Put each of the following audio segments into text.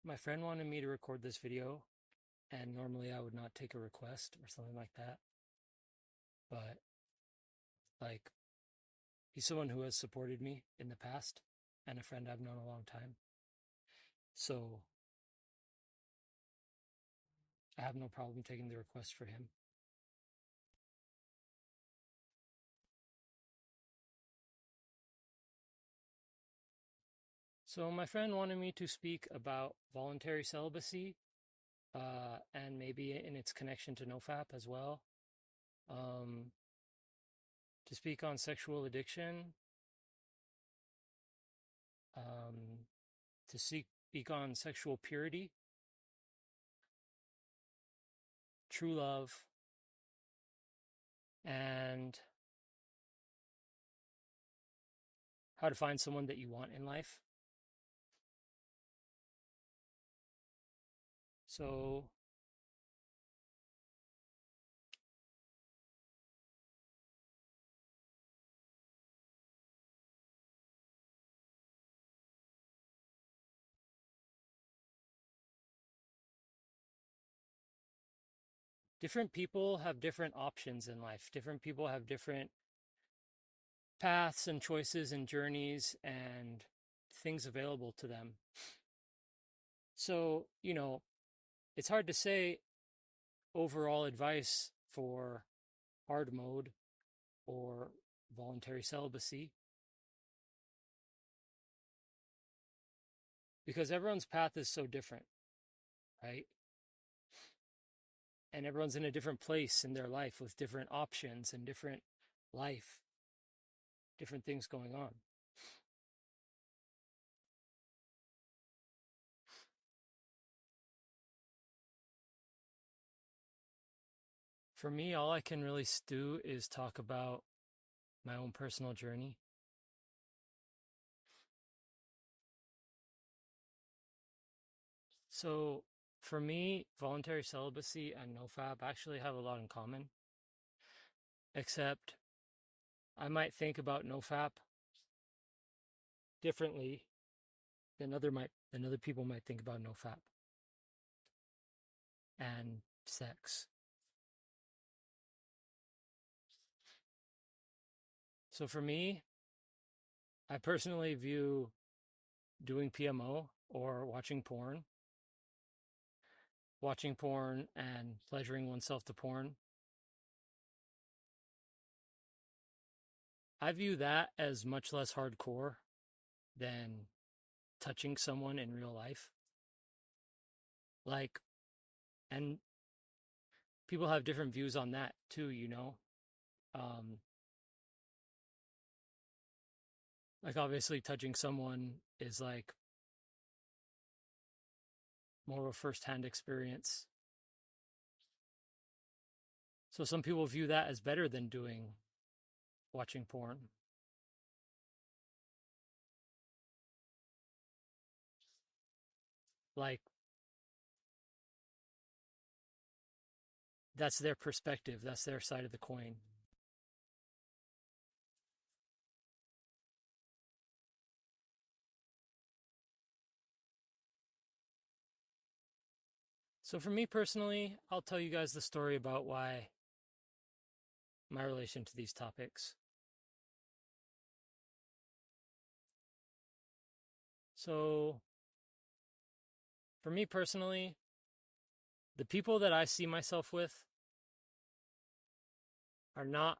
My friend wanted me to record this video, and normally I would not take a request or something like that. But, like, he's someone who has supported me in the past and a friend I've known a long time. So, I have no problem taking the request for him. So, my friend wanted me to speak about voluntary celibacy, and maybe in its connection to nofap as well. To speak on sexual addiction, to speak on sexual purity, true love, and how to find someone that you want in life. So, different people have different options in life. Different people have different paths and choices and journeys and things available to them. So, it's hard to say overall advice for hard mode or voluntary celibacy because everyone's path is so different, right? And everyone's in a different place in their life with different options and different life, different things going on. For me, all I can really do is talk about my own personal journey. So, for me, voluntary celibacy and nofap actually have a lot in common, except I might think about nofap differently than other people might think about nofap and sex. So for me, I personally view doing PMO or watching porn and pleasuring oneself to porn, I view that as much less hardcore than touching someone in real life. Like, and people have different views on that too, Um, like obviously touching someone is like more of a first-hand experience. So some people view that as better than watching porn. Like, that's their perspective, that's their side of the coin. So for me personally, I'll tell you guys the story about why my relation to these topics. So for me personally, the people that I see myself with are not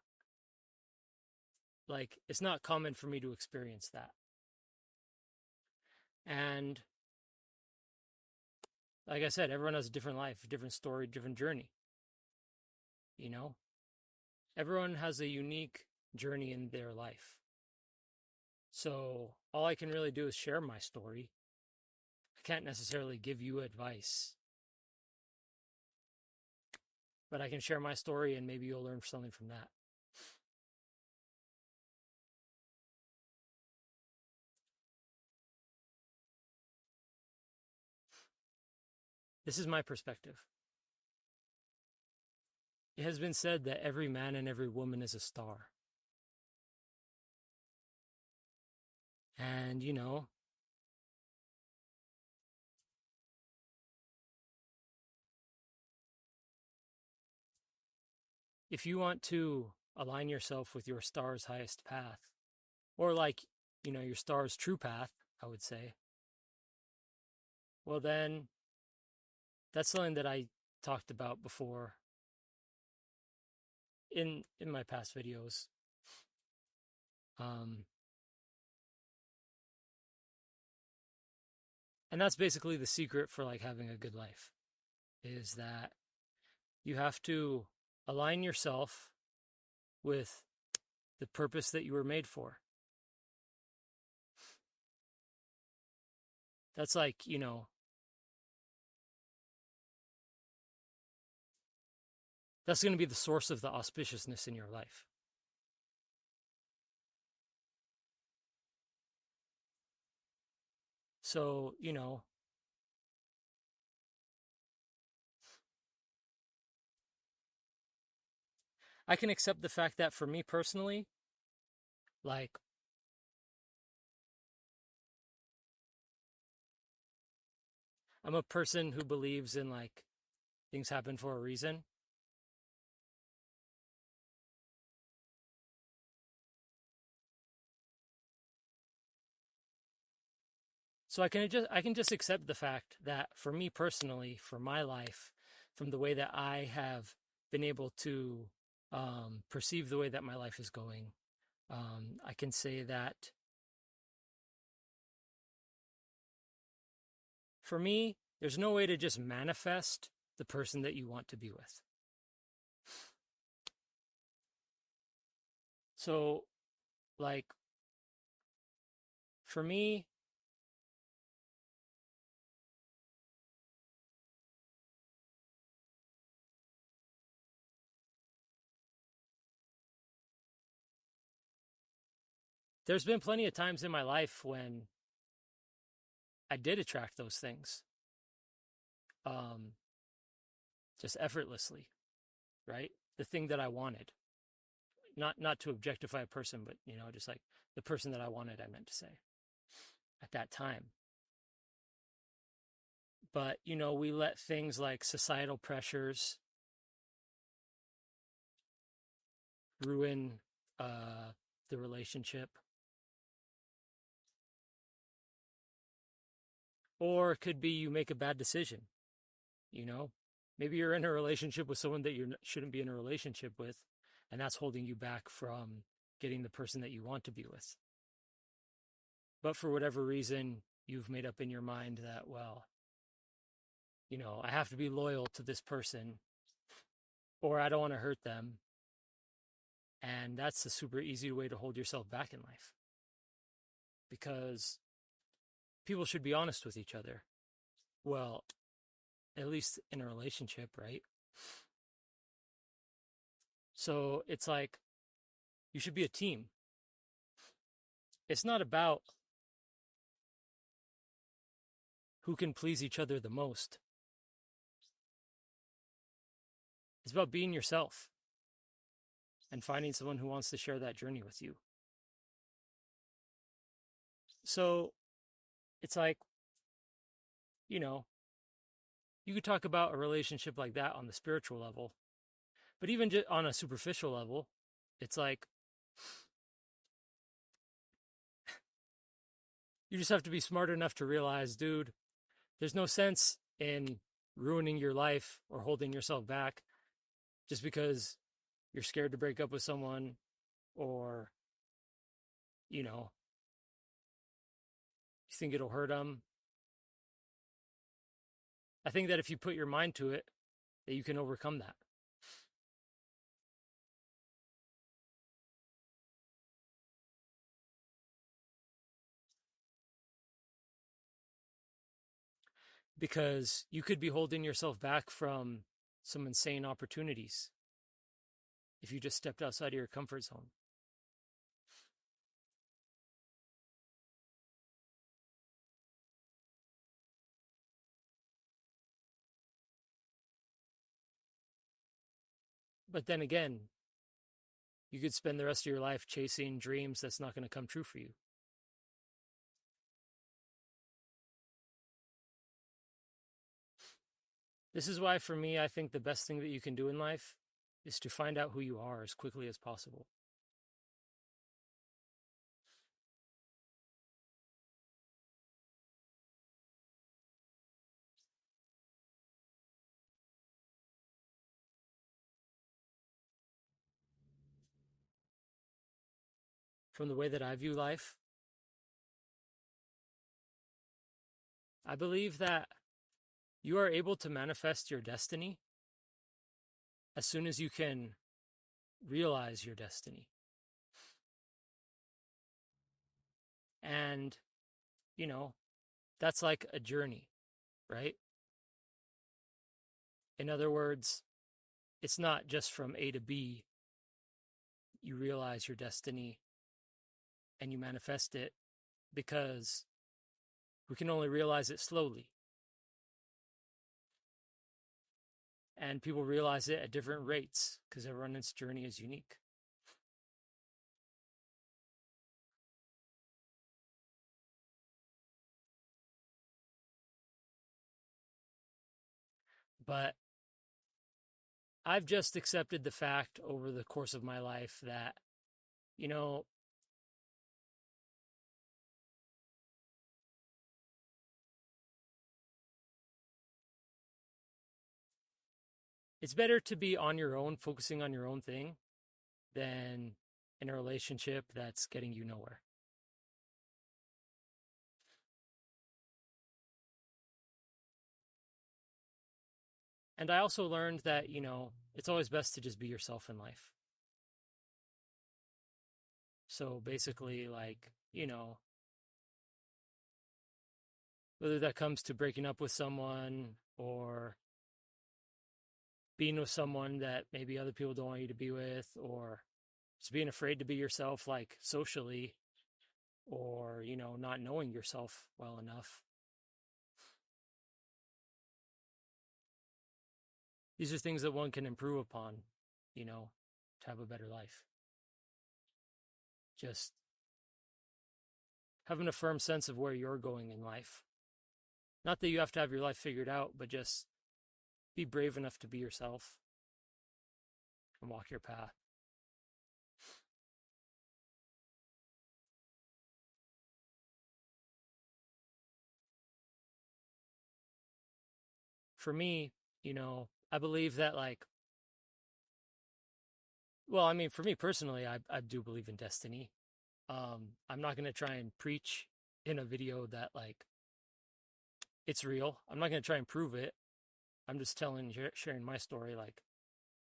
like, it's not common for me to experience that. And like I said, everyone has a different life, a different story, different journey. Everyone has a unique journey in their life. So all I can really do is share my story. I can't necessarily give you advice, but I can share my story and maybe you'll learn something from that. This is my perspective. It has been said that every man and every woman is a star. And, if you want to align yourself with your star's highest path, or like, your star's true path, I would say, well, then that's something that I talked about before in my past videos. And that's basically the secret for like having a good life, is that you have to align yourself with the purpose that you were made for. That's like, that's going to be the source of the auspiciousness in your life. So, I can accept the fact that for me personally, like, I'm a person who believes in like things happen for a reason. So I can just accept the fact that for me personally, for my life, from the way that I have been able to perceive the way that my life is going, I can say that for me, there's no way to just manifest the person that you want to be with. So, like, for me, there's been plenty of times in my life when I did attract those things, just effortlessly, right? The thing that I wanted. Not to objectify a person, but just like the person that I wanted, I meant to say at that time. But we let things like societal pressures ruin the relationship, or it could be you make a bad decision. Maybe you're in a relationship with someone that you shouldn't be in a relationship with, and that's holding you back from getting the person that you want to be with. But for whatever reason, you've made up in your mind that, well, I have to be loyal to this person, or I don't want to hurt them. And that's a super easy way to hold yourself back in life, because people should be honest with each other. Well, at least in a relationship, right? So it's like you should be a team. It's not about who can please each other the most. It's about being yourself and finding someone who wants to share that journey with you. So it's like, you could talk about a relationship like that on the spiritual level, but even just on a superficial level, it's like you just have to be smart enough to realize, dude, there's no sense in ruining your life or holding yourself back just because you're scared to break up with someone, or, you think it'll hurt them. I think that if you put your mind to it, that you can overcome that. Because you could be holding yourself back from some insane opportunities if you just stepped outside of your comfort zone. But then again, you could spend the rest of your life chasing dreams that's not going to come true for you. This is why, for me, I think the best thing that you can do in life is to find out who you are as quickly as possible. From the way that I view life, I believe that you are able to manifest your destiny as soon as you can realize your destiny. And, you know, that's like a journey, right? In other words, it's not just from A to B. You realize your destiny and you manifest it, because we can only realize it slowly. And people realize it at different rates because everyone's journey is unique. But I've just accepted the fact over the course of my life that, you know, it's better to be on your own, focusing on your own thing, than in a relationship that's getting you nowhere. And I also learned that, it's always best to just be yourself in life. So basically, like, whether that comes to breaking up with someone or being with someone that maybe other people don't want you to be with, or just being afraid to be yourself, like socially, or, not knowing yourself well enough. These are things that one can improve upon, to have a better life. Just having a firm sense of where you're going in life. Not that you have to have your life figured out, but just be brave enough to be yourself and walk your path. For me, I believe that, like, well, I mean, for me personally, I do believe in destiny. I'm not going to try and preach in a video that, like, it's real. I'm not going to try and prove it. I'm just sharing my story. Like,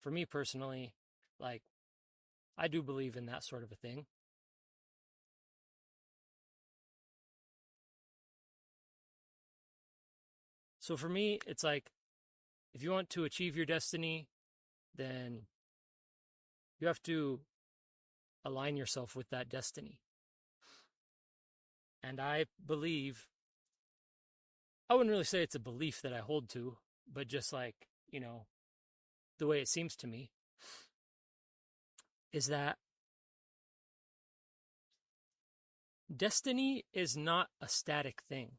for me personally, like, I do believe in that sort of a thing. So for me, it's like, if you want to achieve your destiny, then you have to align yourself with that destiny. And I wouldn't really say it's a belief that I hold to, but just like, the way it seems to me is that destiny is not a static thing.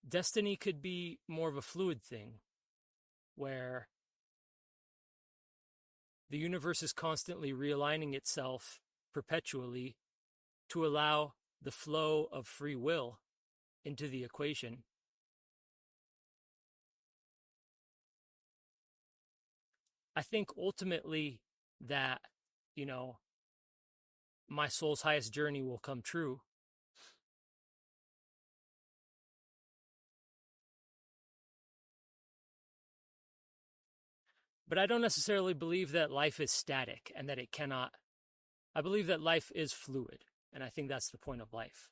Destiny could be more of a fluid thing where the universe is constantly realigning itself perpetually to allow the flow of free will into the equation. I think ultimately that, my soul's highest journey will come true. But I don't necessarily believe that life is static and that it cannot. I believe that life is fluid, and I think that's the point of life.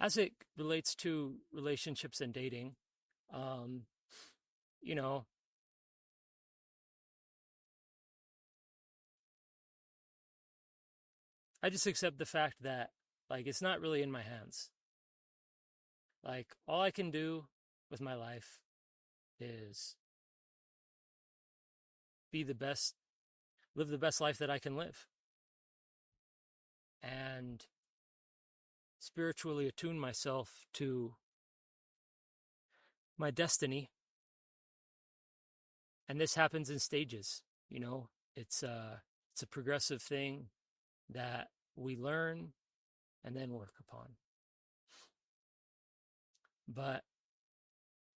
As it relates to relationships and dating, you know, I just accept the fact that, like, it's not really in my hands. Like, all I can do with my life is be the best, live the best life that I can live, and spiritually attune myself to my destiny. And this happens in stages, you know, it's a progressive thing that we learn and then work upon. But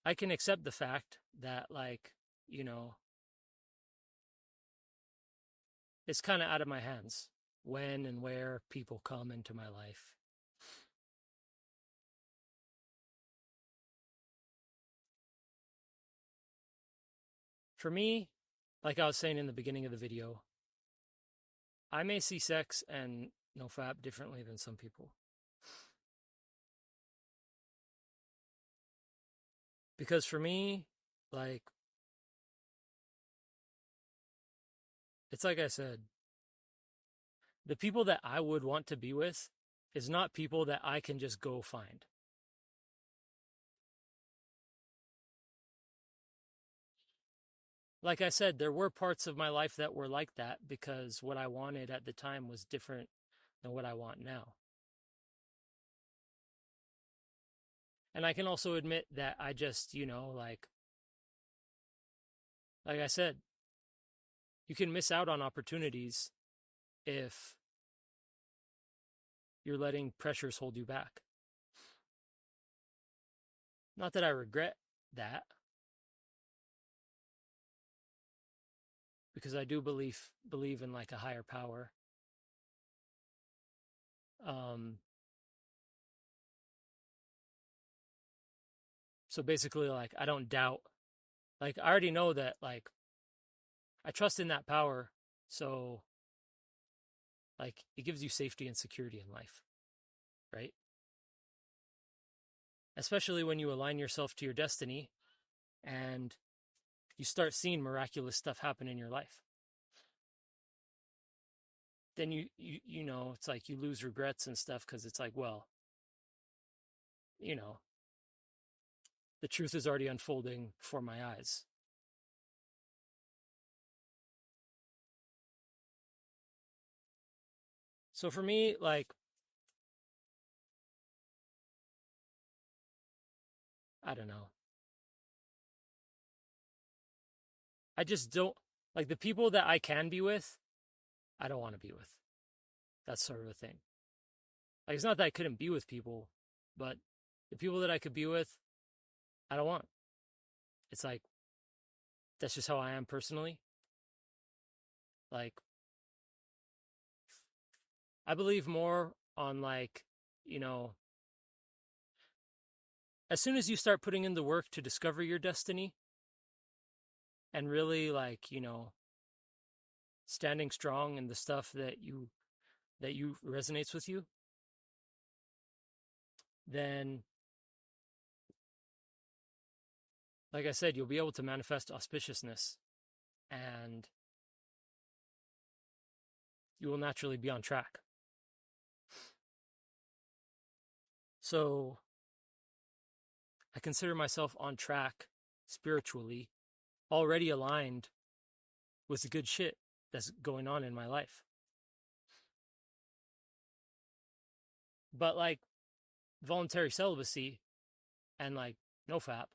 I can accept the fact that, like, you know, it's kind of out of my hands when and where people come into my life. For me, like I was saying in the beginning of the video, I may see sex and nofap differently than some people. Because for me, like, it's like I said, the people that I would want to be with is not people that I can just go find. Like I said, there were parts of my life that were like that because what I wanted at the time was different than what I want now. And I can also admit that I just, you know, like I said, you can miss out on opportunities if you're letting pressures hold you back. Not that I regret that, because I do believe in like a higher power. So basically, like, I don't doubt. Like, I already know that, like, I trust in that power. So, like, it gives you safety and security in life, right? Especially when you align yourself to your destiny and you start seeing miraculous stuff happen in your life. Then you know, it's like you lose regrets and stuff because it's like, well, you know, the truth is already unfolding before my eyes. So for me, like, I don't know. I just don't like the people that I can be with, I don't want to be with. That's sort of a thing. Like, it's not that I couldn't be with people, but the people that I could be with, I don't want. It's like, that's just how I am personally. Like, I believe more on, like, you know, as soon as you start putting in the work to discover your destiny and really, like, you know, standing strong in the stuff that you resonates with you, then, like I said, you'll be able to manifest auspiciousness and you will naturally be on track. So I consider myself on track spiritually, already aligned with the good shit that's going on in my life. But like voluntary celibacy and like nofap,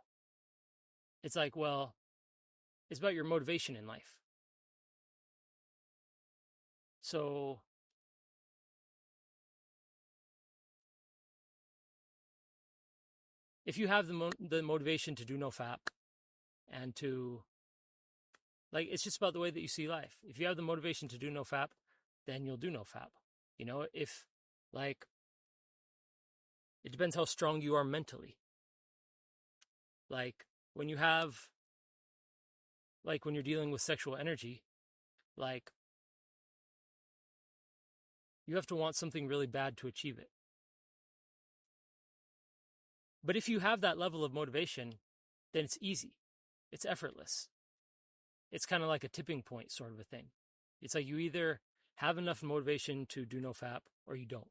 it's like, well, it's about your motivation in life. So if you have the motivation to do nofap and to, like, it's just about the way that you see life. If you have the motivation to do nofap, then you'll do nofap. You know, if, like, it depends how strong you are mentally. Like, when you have, like, when you're dealing with sexual energy, like, you have to want something really bad to achieve it. But if you have that level of motivation, then it's easy. It's effortless. It's kind of like a tipping point sort of a thing. It's like you either have enough motivation to do nofap or you don't.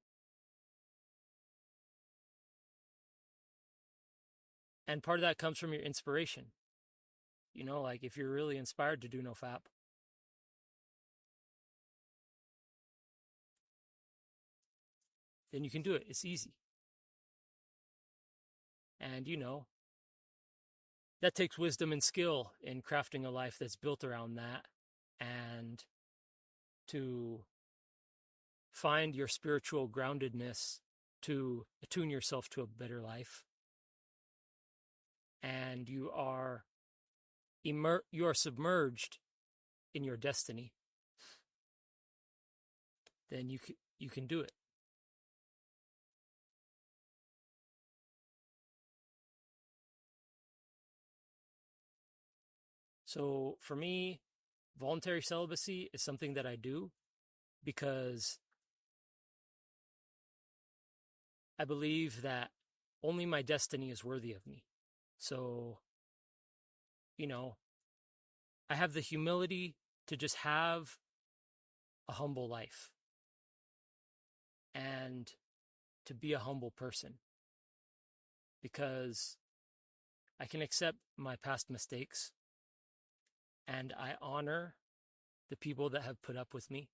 And part of that comes from your inspiration. You know, like if you're really inspired to do nofap, then you can do it. It's easy. And, you know, that takes wisdom and skill in crafting a life that's built around that, and to find your spiritual groundedness to attune yourself to a better life. And you are submerged in your destiny, then you can do it. So for me, voluntary celibacy is something that I do because I believe that only my destiny is worthy of me. So, you know, I have the humility to just have a humble life and to be a humble person, because I can accept my past mistakes and I honor the people that have put up with me.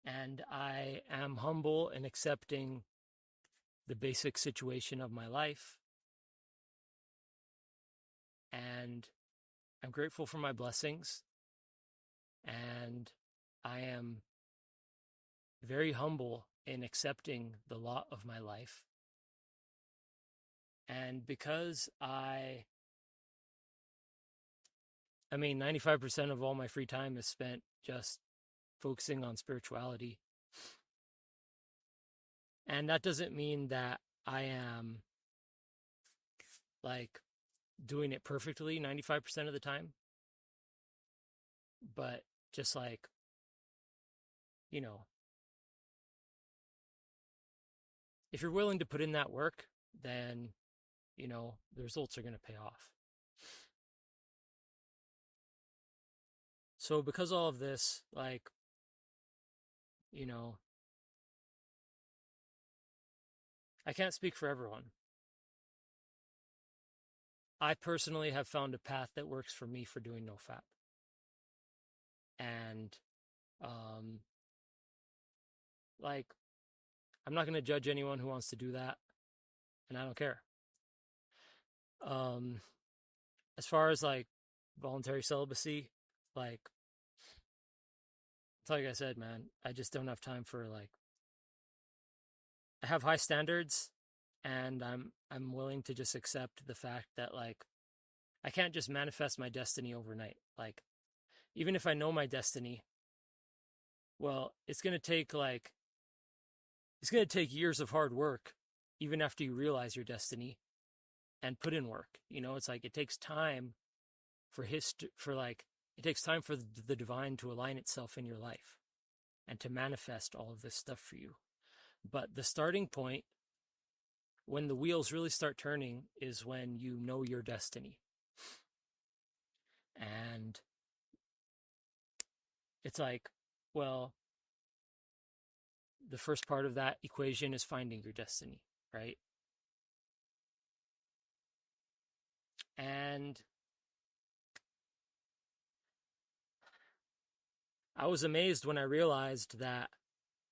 And I am humble in accepting the basic situation of my life. And I'm grateful for my blessings. And I am very humble in accepting the lot of my life. And because I mean, 95% of all my free time is spent just focusing on spirituality. And that doesn't mean that I am like doing it perfectly 95% of the time, but just like, you know, if you're willing to put in that work, then, you know, the results are going to pay off. So because all of this, like, you know, I can't speak for everyone. I personally have found a path that works for me for doing nofap. And, like, I'm not going to judge anyone who wants to do that, and I don't care. As far as like voluntary celibacy, like I said, man, I just don't have time for like. I have high standards, and I'm willing to just accept the fact that like I can't just manifest my destiny overnight. Like, even if I know my destiny, well, it's gonna take years of hard work, even after you realize your destiny and put in work. You know, it's like it takes time it takes time for the divine to align itself in your life and to manifest all of this stuff for you. But the starting point, when the wheels really start turning, is when you know your destiny. And it's like, well, the first part of that equation is finding your destiny, right? And I was amazed when I realized that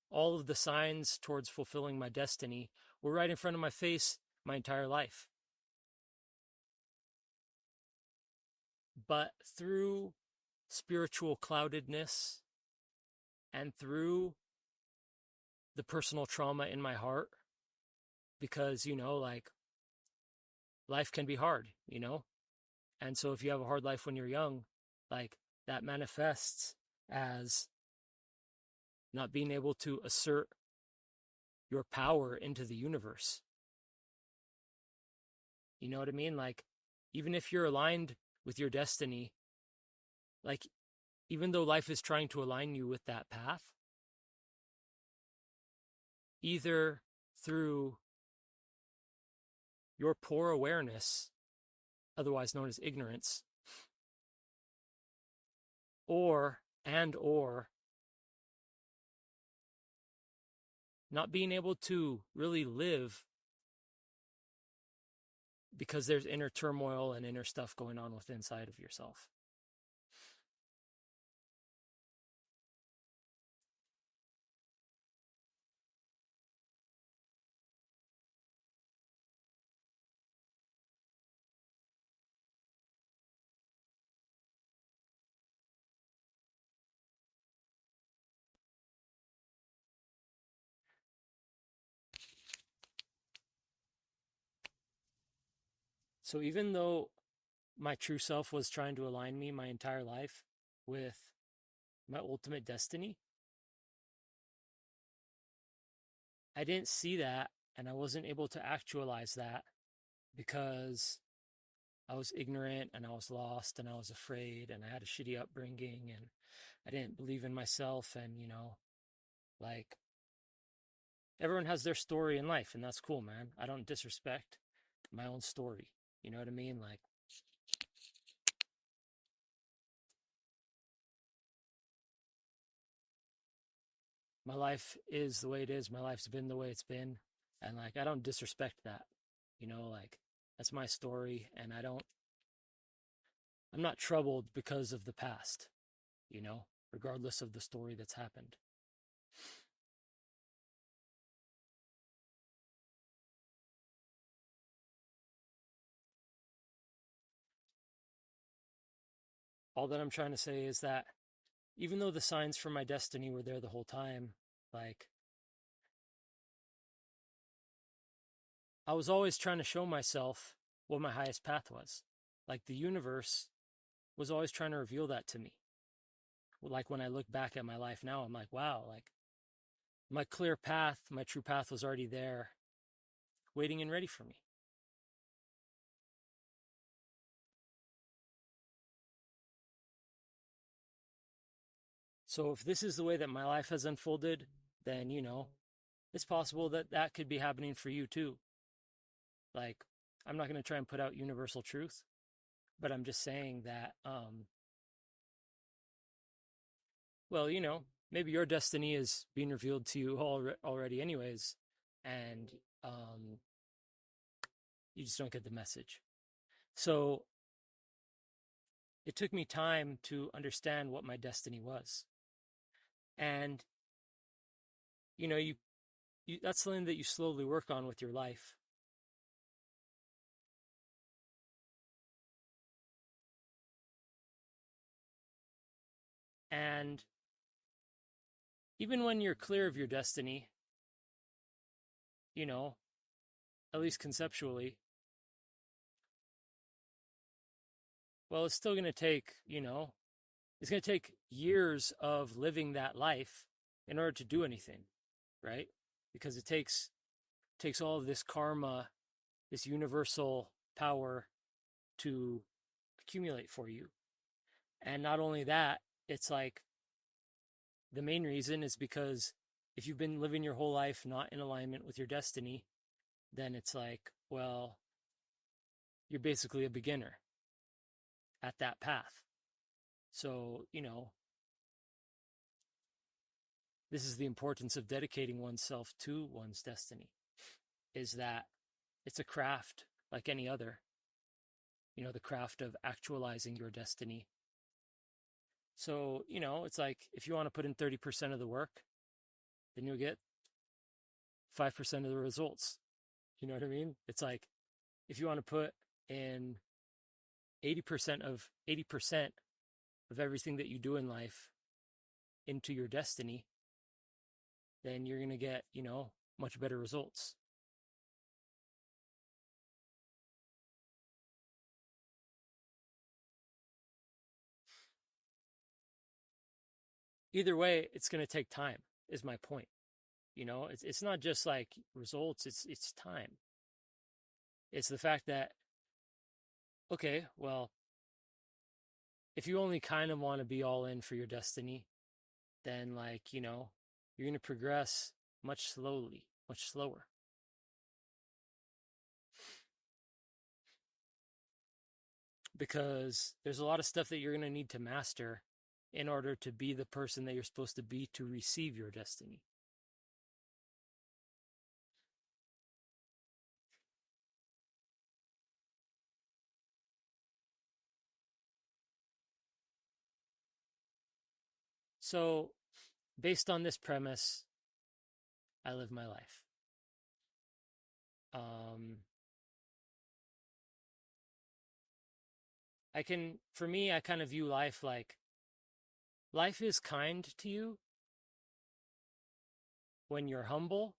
all of the signs towards fulfilling my destiny were right in front of my face my entire life. But through spiritual cloudedness and through the personal trauma in my heart, because, you know, like, life can be hard, you know? And so if you have a hard life when you're young, like, that manifests as not being able to assert your power into the universe. You know what I mean? Like, even if you're aligned with your destiny, like, even though life is trying to align you with that path, either through your poor awareness, otherwise known as ignorance, or not being able to really live because there's inner turmoil and inner stuff going on with inside of yourself. So even though my true self was trying to align me my entire life with my ultimate destiny, I didn't see that, and I wasn't able to actualize that because I was ignorant and I was lost and I was afraid and I had a shitty upbringing and I didn't believe in myself. And, like everyone has their story in life, and that's cool, man. I don't disrespect my own story. You know what I mean? Like, my life is the way it is. My life's been the way it's been. And like, I don't disrespect that, like that's my story. And I'm not troubled because of the past, regardless of the story that's happened. All that I'm trying to say is that even though the signs for my destiny were there the whole time, like, I was always trying to show myself what my highest path was. Like, the universe was always trying to reveal that to me. Like, when I look back at my life now, I'm like, wow, like, my clear path, my true path was already there, waiting and ready for me. So if this is the way that my life has unfolded, then, it's possible that that could be happening for you too. Like, I'm not going to try and put out universal truth, but I'm just saying that, well, maybe your destiny is being revealed to you already anyways, and you just don't get the message. So it took me time to understand what my destiny was. And, you that's something that you slowly work on with your life. And even when you're clear of your destiny, at least conceptually, well, it's still going to take, it's going to take years of living that life in order to do anything, right? Because it takes all of this karma, this universal power to accumulate for you. And not only that, it's like the main reason is because if you've been living your whole life not in alignment with your destiny, then it's like, well, you're basically a beginner at that path. So, this is the importance of dedicating oneself to one's destiny, is that it's a craft like any other, the craft of actualizing your destiny. So, it's like if you want to put in 30% of the work, then you'll get 5% of the results. You know what I mean? It's like if you want to put in 80% of everything that you do in life into your destiny, then you're going to get, much better results. Either way, it's going to take time, is my point. It's not just like results, it's time. It's the fact that, okay, well, if you only kind of want to be all in for your destiny, then you're going to progress much slower. because there's a lot of stuff that you're going to need to master in order to be the person that you're supposed to be to receive your destiny. So, based on this premise, I live my life. For me, I kind of view life like life is kind to you when you're humble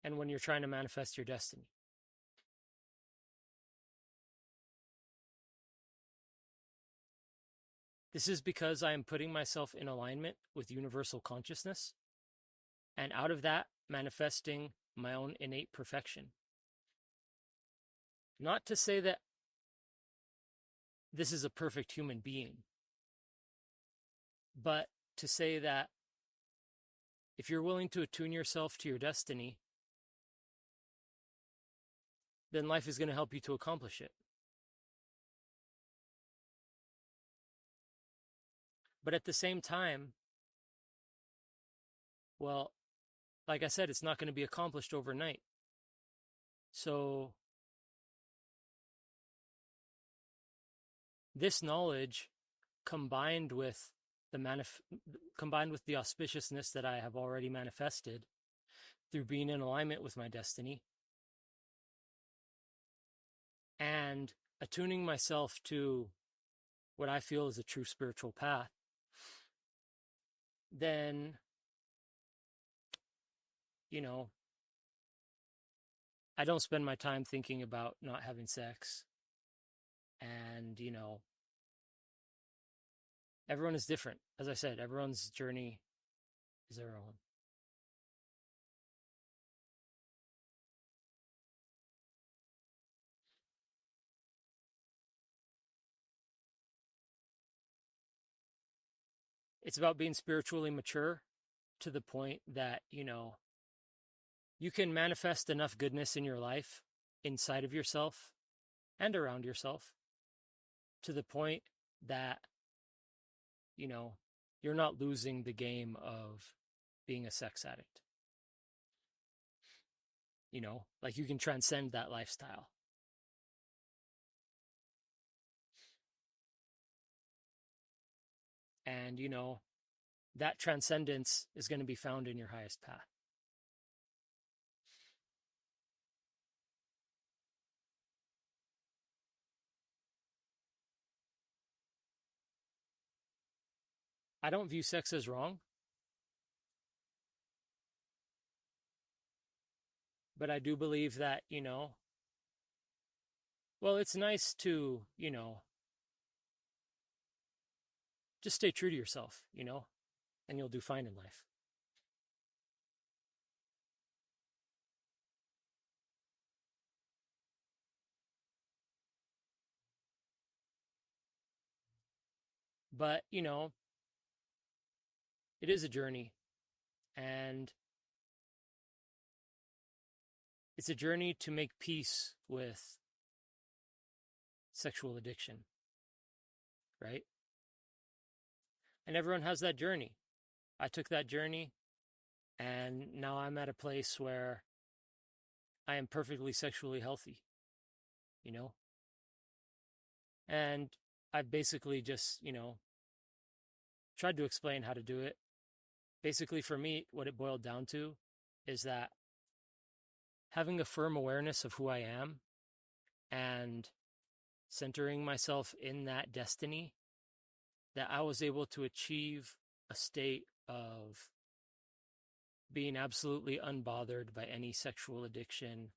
and when you're trying to manifest your destiny. This is because I am putting myself in alignment with universal consciousness, and out of that, manifesting my own innate perfection. Not to say that this is a perfect human being, but to say that if you're willing to attune yourself to your destiny, then life is going to help you to accomplish it. But at the same time, well, like I said, it's not going to be accomplished overnight. So this knowledge combined with the auspiciousness that I have already manifested through being in alignment with my destiny and attuning myself to what I feel is a true spiritual path, then, I don't spend my time thinking about not having sex. And, everyone is different. As I said, everyone's journey is their own. It's about being spiritually mature to the point that, you can manifest enough goodness in your life inside of yourself and around yourself to the point that, you're not losing the game of being a sex addict. Like you can transcend that lifestyle. And, that transcendence is going to be found in your highest path. I don't view sex as wrong, but I do believe that, well, it's nice to, just stay true to yourself, and you'll do fine in life. But, it is a journey, and it's a journey to make peace with sexual addiction, right? And everyone has that journey. I took that journey, and now I'm at a place where I am perfectly sexually healthy, And I've basically just, tried to explain how to do it. Basically, for me, what it boiled down to is that having a firm awareness of who I am and centering myself in that destiny, that I was able to achieve a state of being absolutely unbothered by any sexual addiction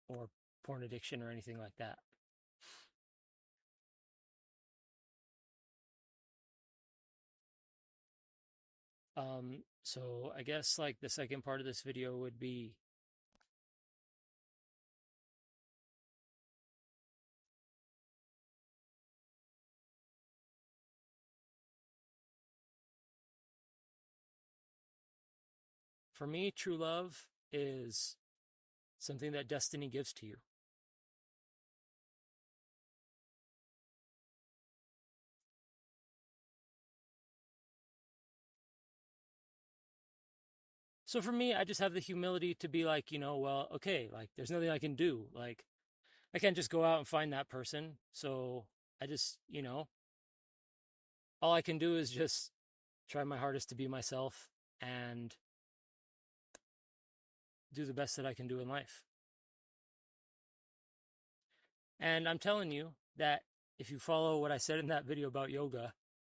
or porn addiction or anything like that. So I guess like the second part of this video would be for me, true love is something that destiny gives to you. So for me, I just have the humility to be like, well, okay, like there's nothing I can do. Like I can't just go out and find that person. So I just, all I can do is just try my hardest to be myself and do the best that I can do in life. And I'm telling you that if you follow what I said in that video about yoga,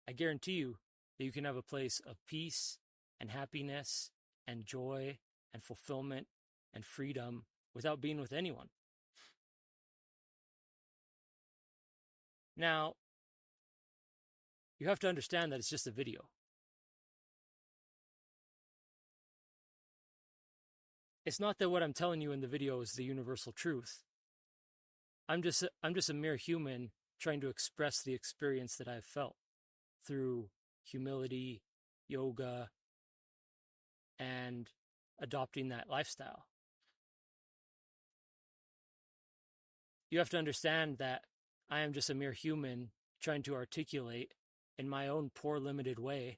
I guarantee you that you can have a place of peace and happiness and joy and fulfillment and freedom without being with anyone. Now, you have to understand that it's just a video. It's not that what I'm telling you in the video is the universal truth. I'm just a mere human trying to express the experience that I've felt through humility, yoga, and adopting that lifestyle. You have to understand that I am just a mere human trying to articulate in my own poor, limited way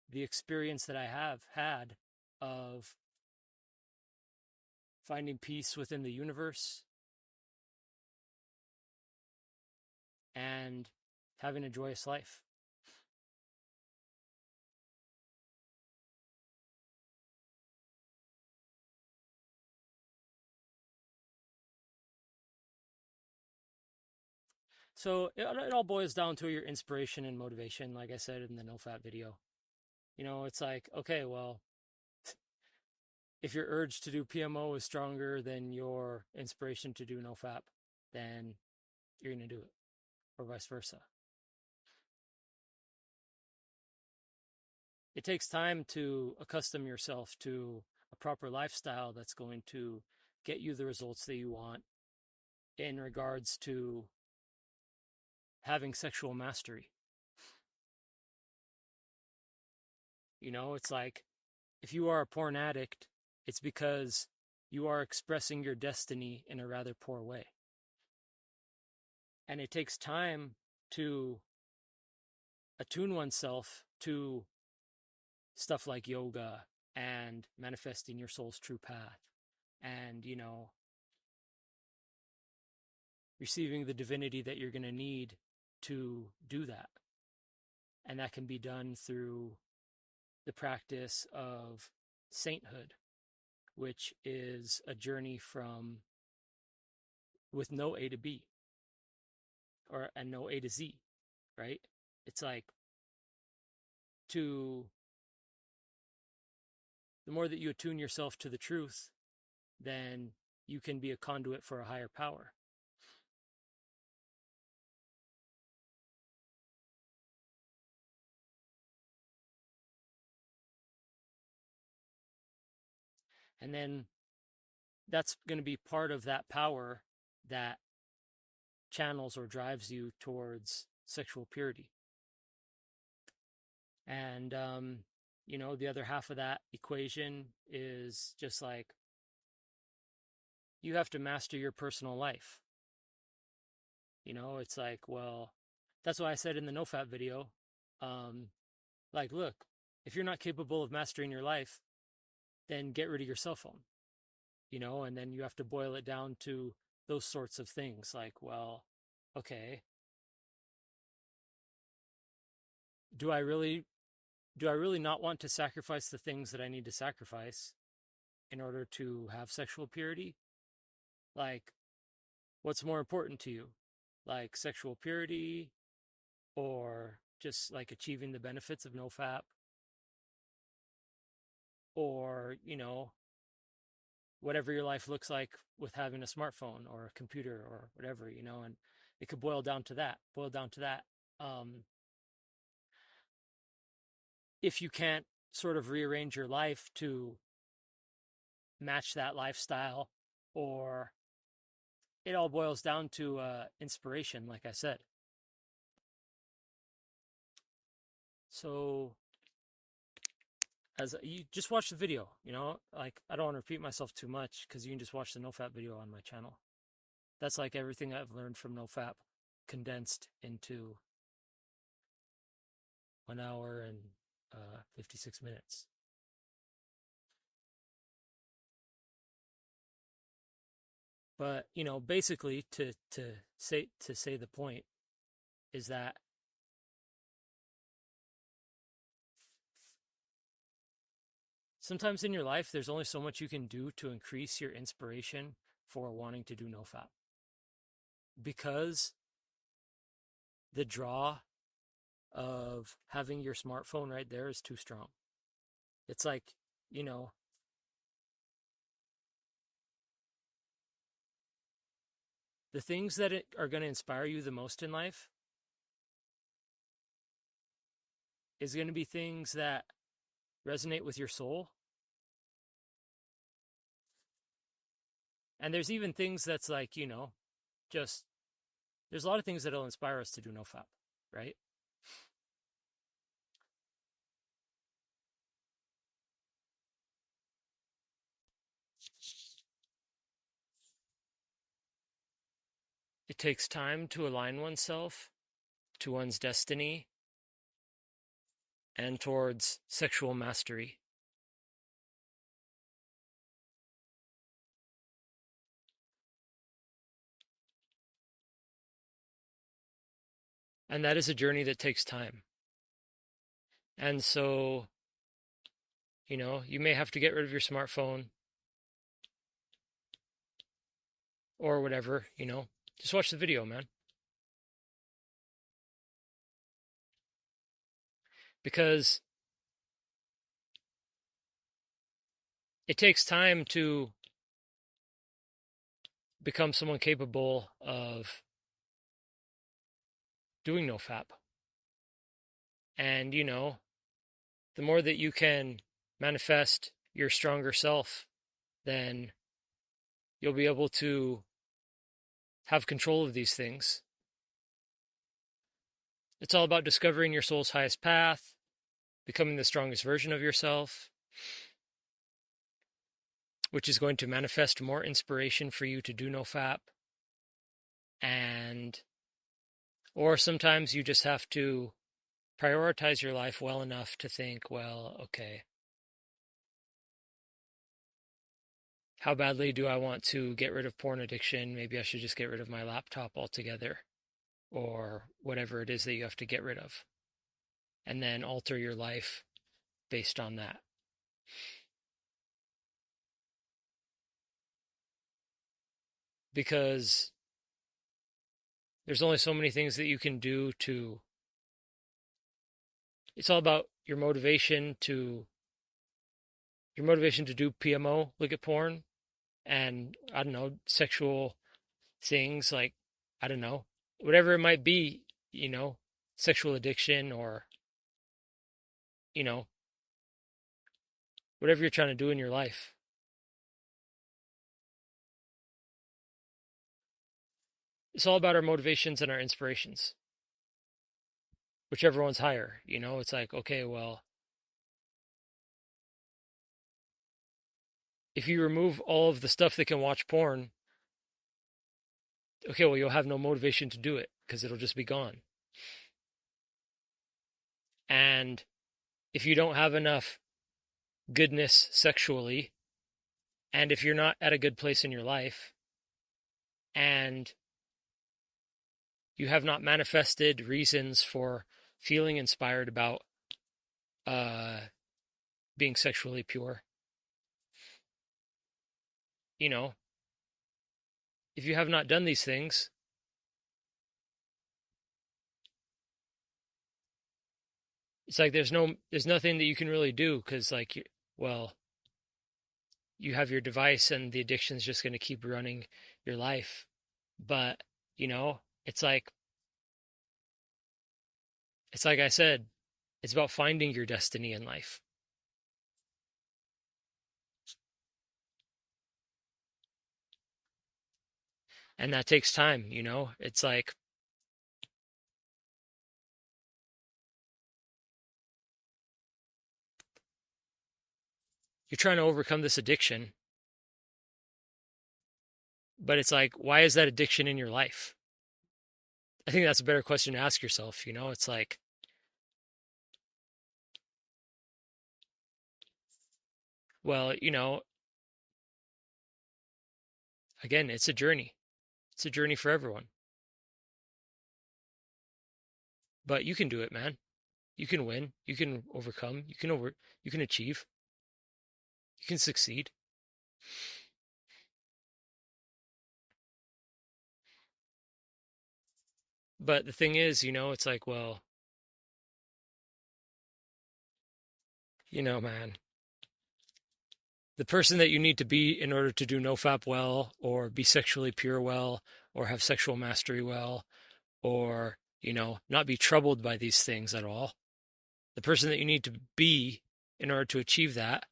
the experience that I have had of finding peace within the universe and having a joyous life. So it all boils down to your inspiration and motivation, like I said in the nofap video. It's like, okay, well, if your urge to do PMO is stronger than your inspiration to do nofap, then you're going to do it, or vice versa. It takes time to accustom yourself to a proper lifestyle that's going to get you the results that you want in regards to having sexual mastery. It's like if you are a porn addict, it's because you are expressing your destiny in a rather poor way. And it takes time to attune oneself to stuff like yoga and manifesting your soul's true path and, receiving the divinity that you're going to need to do that. And that can be done through the practice of sainthood, which is a journey with no A to B and no A to Z, right? It's like the more that you attune yourself to the truth, then you can be a conduit for a higher power. And then that's going to be part of that power that channels or drives you towards sexual purity. And, the other half of that equation is just like, you have to master your personal life. It's like, well, that's why I said in the nofap video, like, look, if you're not capable of mastering your life, then get rid of your cell phone, and then you have to boil it down to those sorts of things. Like, well, okay, do I really not want to sacrifice the things that I need to sacrifice in order to have sexual purity? Like, what's more important to you? Like sexual purity or just like achieving the benefits of nofap? Or, whatever your life looks like with having a smartphone or a computer or whatever, and it could boil down to that. If you can't sort of rearrange your life to match that lifestyle, or it all boils down to inspiration, like I said. So as you just watch the video, like I don't want to repeat myself too much because you can just watch the nofap video on my channel. That's like everything I've learned from nofap condensed into 1 hour and 56 minutes. But, basically to say the point is that sometimes in your life there's only so much you can do to increase your inspiration for wanting to do nofap. Because the draw of having your smartphone right there is too strong. It's like, you know, the things that are going to inspire you the most in life is going to be things that resonate with your soul. And there's even things that's like, just there's a lot of things that'll inspire us to do nofap, right? It takes time to align oneself to one's destiny and towards sexual mastery. And that is a journey that takes time. And so, you may have to get rid of your smartphone or whatever, just watch the video, man. Because it takes time to become someone capable of doing nofap. And, the more that you can manifest your stronger self, then you'll be able to have control of these things. It's all about discovering your soul's highest path, becoming the strongest version of yourself, which is going to manifest more inspiration for you to do nofap. Or sometimes you just have to prioritize your life well enough to think, well, okay, how badly do I want to get rid of porn addiction? Maybe I should just get rid of my laptop altogether, or whatever it is that you have to get rid of, and then alter your life based on that. Because there's only so many things that you can do to. It's all about your motivation to do PMO, look at porn, and I don't know, sexual things like, I don't know, whatever it might be, sexual addiction or, whatever you're trying to do in your life. It's all about our motivations and our inspirations, whichever one's higher. It's like, okay, well, if you remove all of the stuff that can watch porn, okay, well, you'll have no motivation to do it because it'll just be gone. And if you don't have enough goodness sexually, and if you're not at a good place in your life, and you have not manifested reasons for feeling inspired about being sexually pure, if you have not done these things, it's like there's nothing that you can really do because, like, well, you have your device and the addiction's just going to keep running your life. But, it's like I said, it's about finding your destiny in life. And that takes time, It's like you're trying to overcome this addiction, but it's like, why is that addiction in your life? I think that's a better question to ask yourself, It's like, well, again, it's a journey. It's a journey for everyone. But you can do it, man. You can win. You can overcome. You can achieve. You can succeed. But the thing is, it's like, well, man, the person that you need to be in order to do nofap well, or be sexually pure well, or have sexual mastery well, or, not be troubled by these things at all. The person that you need to be in order to achieve that,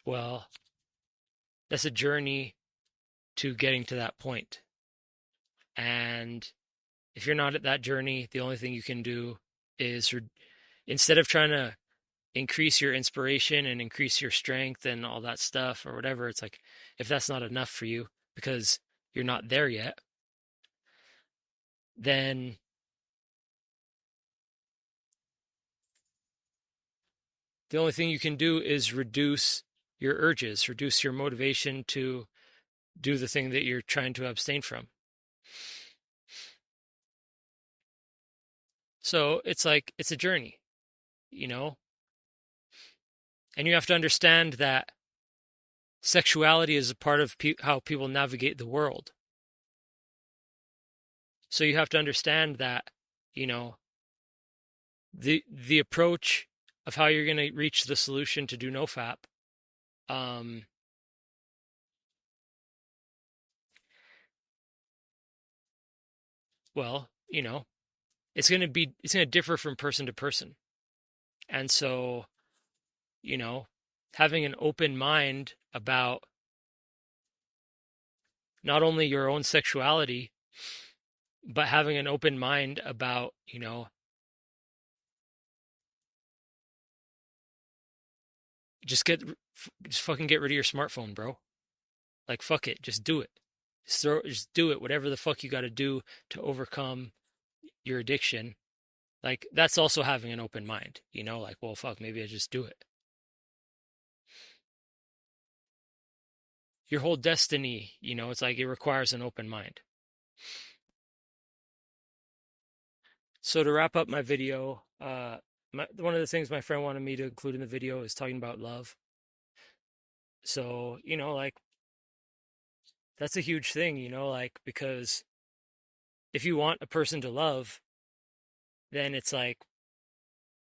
well, that's a journey to getting to that point. And if you're not at that journey, the only thing you can do is, instead of trying to increase your inspiration and increase your strength and all that stuff or whatever, it's like, if that's not enough for you because you're not there yet, then the only thing you can do is reduce your urges, reduce your motivation to do the thing that you're trying to abstain from. So it's like, it's a journey, and you have to understand that sexuality is a part of how people navigate the world. So you have to understand that, the approach of how you're going to reach the solution to do nofap, well, it's going to differ from person to person. And so, having an open mind about not only your own sexuality, but having an open mind about, just fucking get rid of your smartphone, bro. Like, fuck it, just do it. Just do it. Whatever the fuck you got to do to overcome your addiction. Like, that's also having an open mind, like, well, fuck, maybe I just do it. Your whole destiny, it's like, it requires an open mind. So to wrap up my video, one of the things my friend wanted me to include in the video is talking about love. So, like, that's a huge thing, like, because if you want a person to love, then it's like,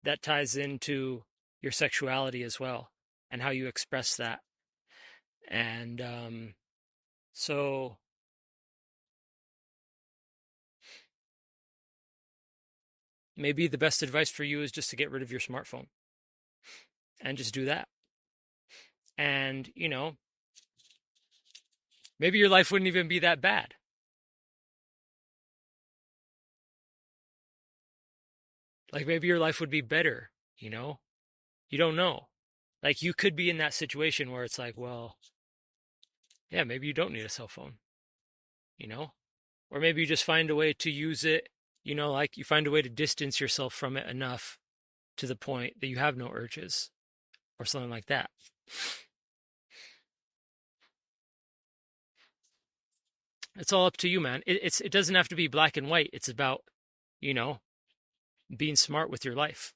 that ties into your sexuality as well and how you express that. And so maybe the best advice for you is just to get rid of your smartphone and just do that. And, maybe your life wouldn't even be that bad. Like, maybe your life would be better, you don't know. Like, you could be in that situation where it's like, well, yeah, maybe you don't need a cell phone, or maybe you just find a way to use it, like, you find a way to distance yourself from it enough to the point that you have no urges or something like that. It's all up to you, man. It doesn't have to be black and white. It's about, being smart with your life.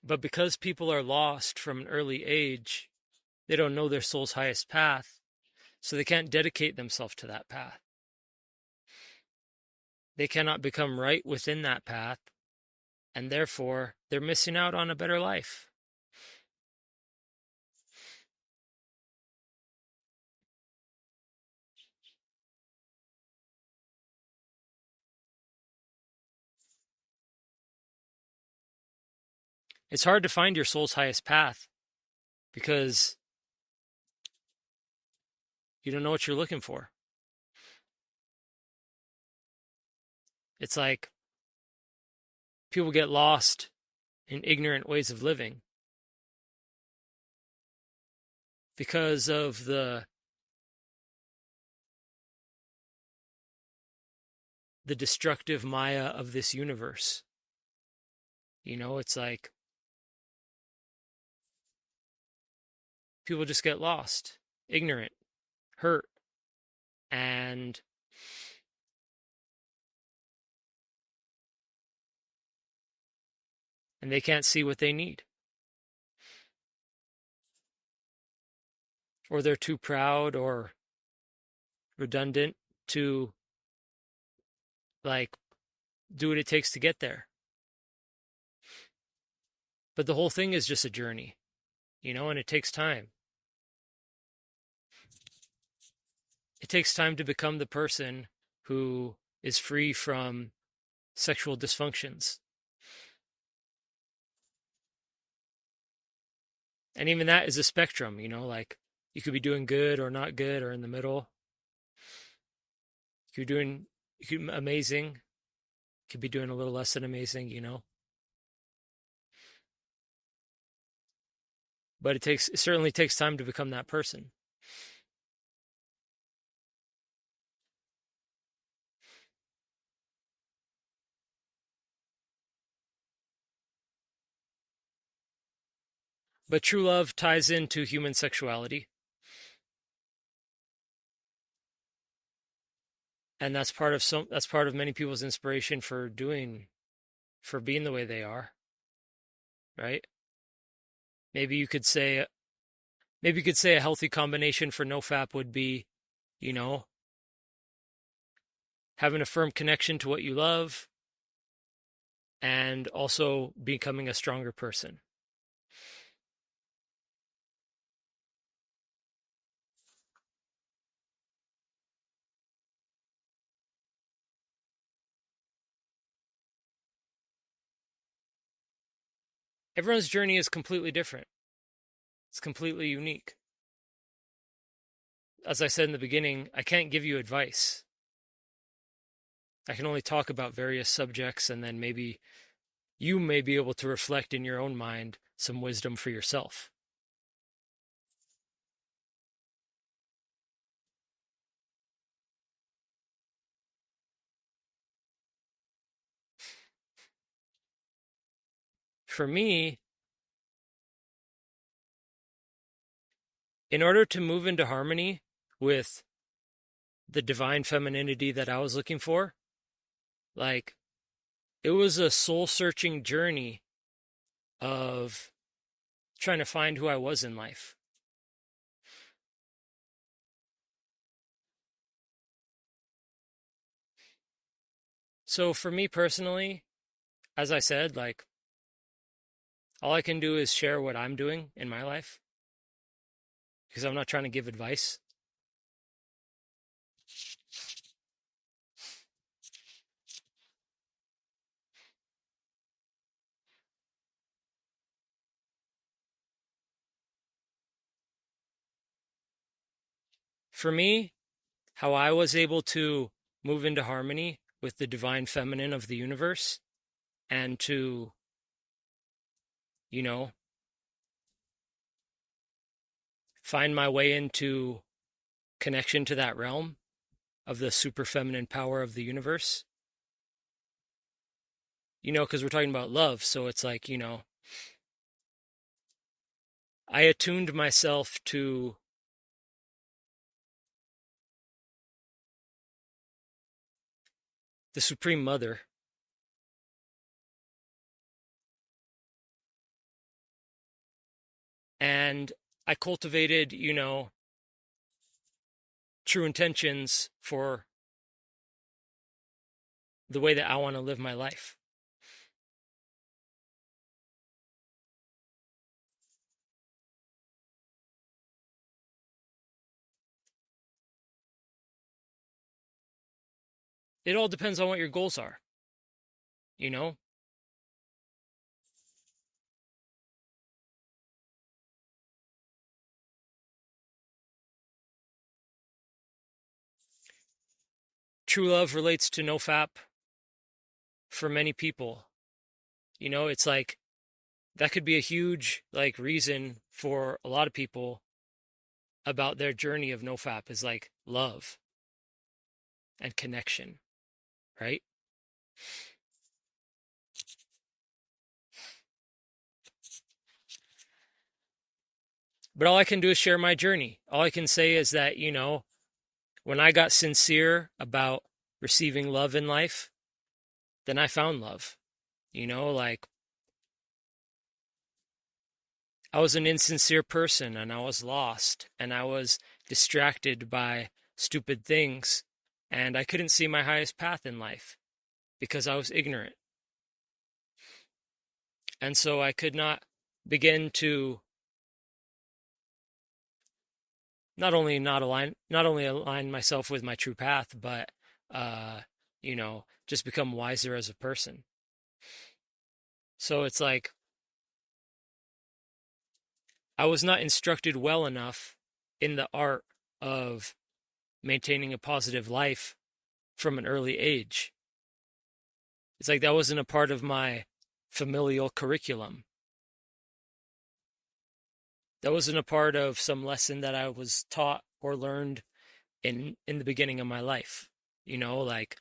But because people are lost from an early age, they don't know their soul's highest path, so they can't dedicate themselves to that path. They cannot become right within that path, and therefore they're missing out on a better life. It's hard to find your soul's highest path because you don't know what you're looking for. It's like people get lost in ignorant ways of living because of the the destructive Maya of this universe. It's like people just get lost, ignorant, hurt, and they can't see what they need. Or they're too proud or redundant to like do what it takes to get there. But the whole thing is just a journey, and it takes time. It takes time to become the person who is free from sexual dysfunctions. And even that is a spectrum, like you could be doing good or not good or in the middle. You could be amazing. You could be doing a little less than amazing, But it certainly takes time to become that person. But true love ties into human sexuality. And that's part of many people's inspiration for being the way they are. Right? Maybe you could say a healthy combination for nofap would be, having a firm connection to what you love and also becoming a stronger person. Everyone's journey is completely different. It's completely unique. As I said in the beginning, I can't give you advice. I can only talk about various subjects, and then maybe you may be able to reflect in your own mind some wisdom for yourself. For me, in order to move into harmony with the divine femininity that I was looking for, like, it was a soul-searching journey of trying to find who I was in life. So for me personally, as I said, like, all I can do is share what I'm doing in my life, because I'm not trying to give advice. For me, how I was able to move into harmony with the divine feminine of the universe and to, find my way into connection to that realm of the super feminine power of the universe. Because we're talking about love, so it's like, I attuned myself to the Supreme Mother. And I cultivated, true intentions for the way that I want to live my life. It all depends on what your goals are, True love relates to nofap for many people. It's like that could be a huge like reason for a lot of people about their journey of nofap is like love and connection, right? But all I can do is share my journey. All I can say is that, when I got sincere about receiving love in life, then I found love. Like I was an insincere person and I was lost and I was distracted by stupid things and I couldn't see my highest path in life because I was ignorant. And so I could not begin to not only align myself with my true path, but just become wiser as a person. So it's like I was not instructed well enough in the art of maintaining a positive life from an early age. It's like that wasn't a part of my familial curriculum. That wasn't a part of some lesson that I was taught or learned in the beginning of my life. Like,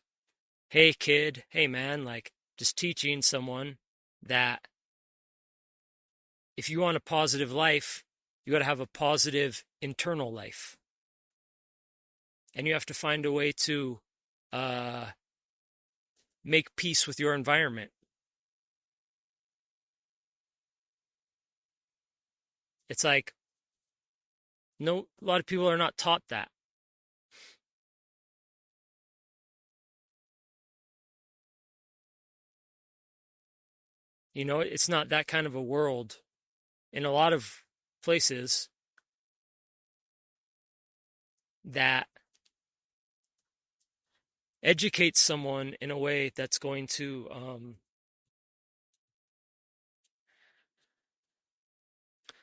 hey kid, hey man, like just teaching someone that if you want a positive life, you got to have a positive internal life. And you have to find a way to make peace with your environment. It's like, no, a lot of people are not taught that. It's not that kind of a world in a lot of places that educates someone in a way that's going to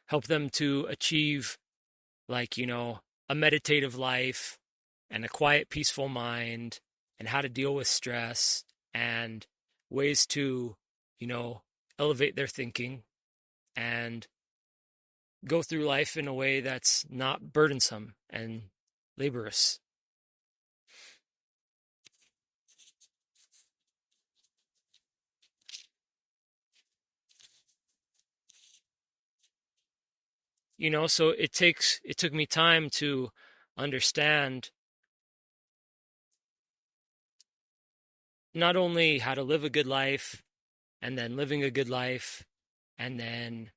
help them to achieve, like, a meditative life and a quiet, peaceful mind and how to deal with stress and ways to, elevate their thinking and go through life in a way that's not burdensome and laborious. So it took me time to understand not only how to live a good life and then living a good life and then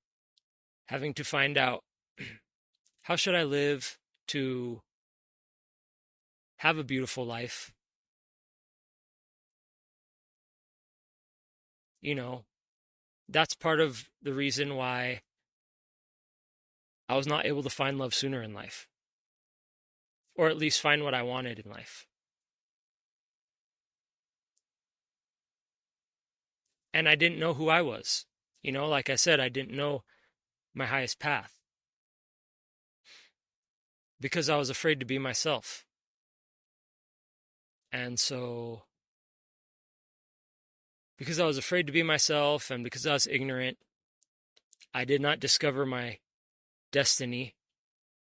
having to find out how should I live to have a beautiful life. That's part of the reason why I was not able to find love sooner in life, or at least find what I wanted in life. And I didn't know who I was. Like I said, I didn't know my highest path because I was afraid to be myself. And so, because I was afraid to be myself and because I was ignorant, I did not discover my destiny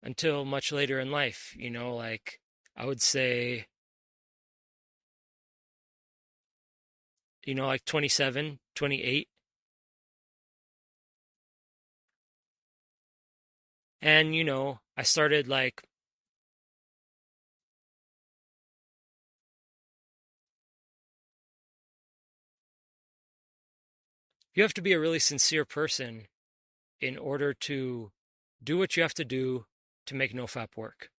until much later in life. Like I would say, like 27, 28. And, I started like you have to be a really sincere person in order to do what you have to do to make nofap work.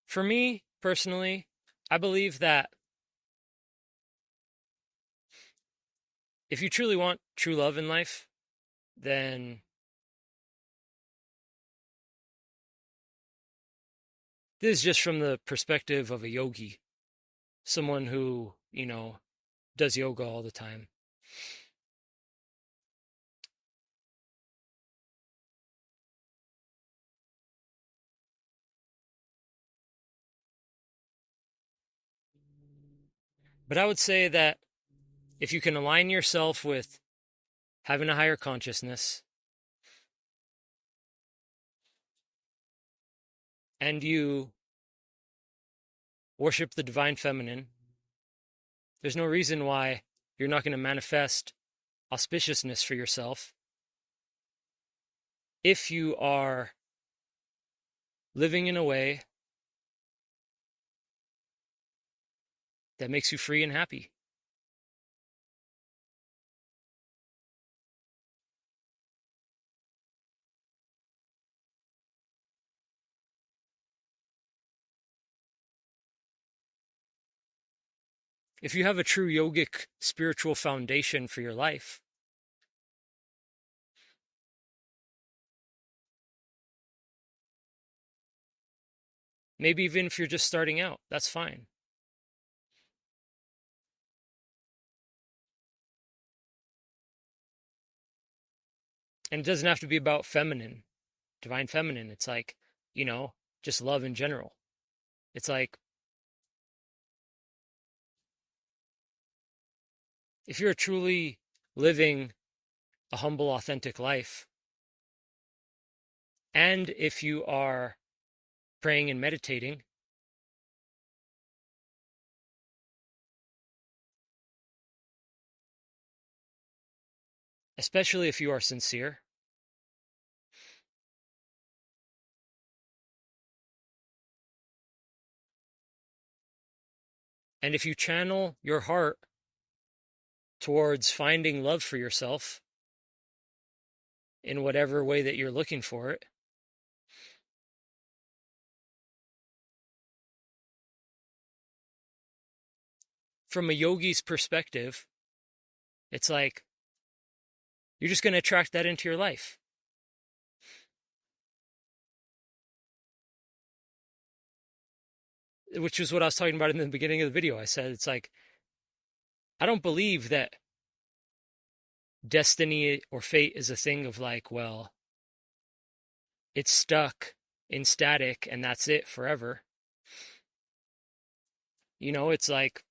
For me, personally, I believe that if you truly want true love in life, then this is just from the perspective of a yogi, someone who, does yoga all the time. But I would say that if you can align yourself with having a higher consciousness and you worship the divine feminine, there's no reason why you're not going to manifest auspiciousness for yourself if you are living in a way that makes you free and happy. If you have a true yogic spiritual foundation for your life, maybe even if you're just starting out, that's fine. And it doesn't have to be about feminine, divine feminine. It's like, just love in general. It's like, if you're truly living a humble, authentic life, and if you are praying and meditating, especially if you are sincere, and if you channel your heart towards finding love for yourself in whatever way that you're looking for it, from a yogi's perspective, it's like you're just going to attract that into your life. Which is what I was talking about in the beginning of the video. I said, it's like, I don't believe that destiny or fate is a thing of like, well, it's stuck in static and that's it forever. It's like,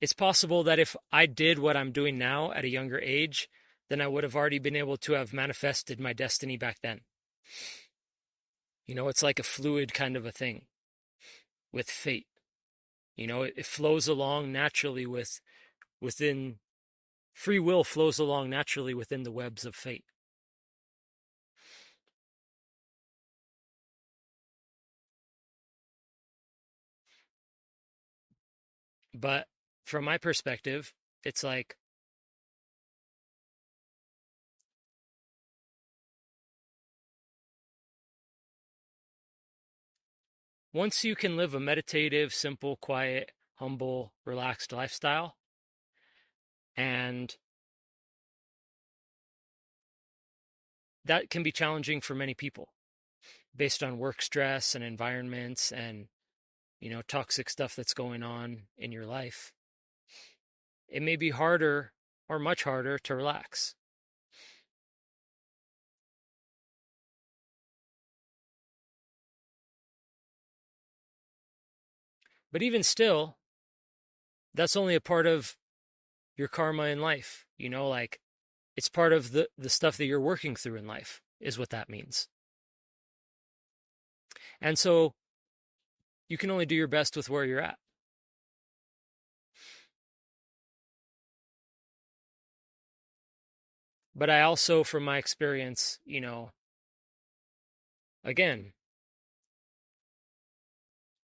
it's possible that if I did what I'm doing now at a younger age, then I would have already been able to have manifested my destiny back then. It's like a fluid kind of a thing with fate. It flows along naturally within free will flows along naturally within the webs of fate. But from my perspective, it's like, once you can live a meditative, simple, quiet, humble, relaxed lifestyle, and that can be challenging for many people based on work stress and environments and, toxic stuff that's going on in your life. It may be harder or much harder to relax. But even still, that's only a part of your karma in life. Like, it's part of the stuff that you're working through in life is what that means. And so you can only do your best with where you're at. But I also, from my experience, again,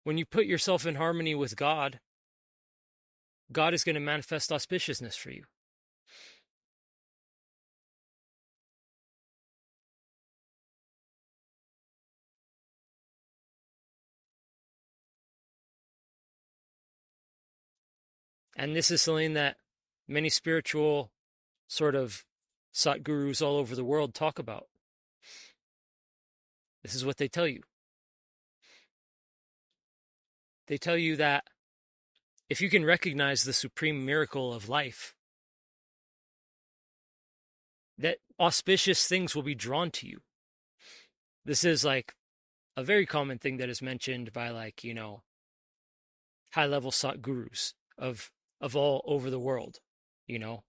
when you put yourself in harmony with God, God is going to manifest auspiciousness for you. And this is something that many spiritual sort of Satgurus all over the world talk about. This is what they tell you. They tell you that if you can recognize the supreme miracle of life, that auspicious things will be drawn to you. This is like a very common thing that is mentioned by like, high level gurus of all over the world, you know,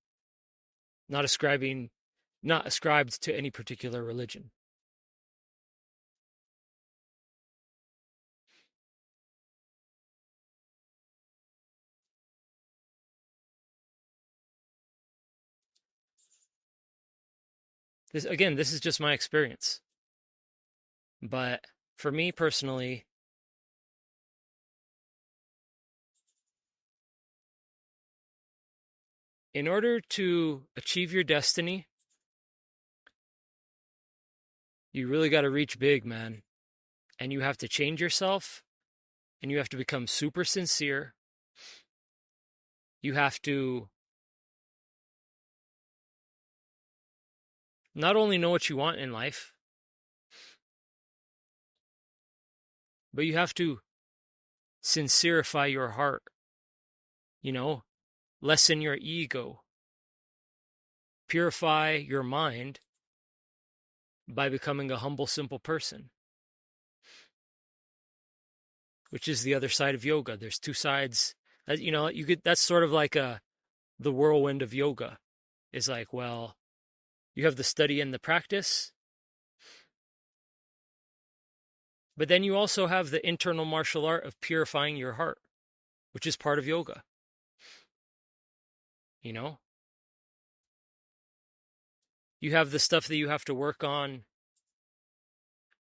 not ascribing not ascribed to any particular religion. This is just my experience. But for me personally, in order to achieve your destiny, you really got to reach big, man. And you have to change yourself, and you have to become super sincere. You have to not only know what you want in life, but you have to sincerify your heart, lessen your ego, purify your mind by becoming a humble, simple person, which is the other side of yoga. There's two sides. That's sort of like the whirlwind of yoga is like, well, you have the study and the practice, but then you also have the internal martial art of purifying your heart, which is part of yoga. You have the stuff that you have to work on.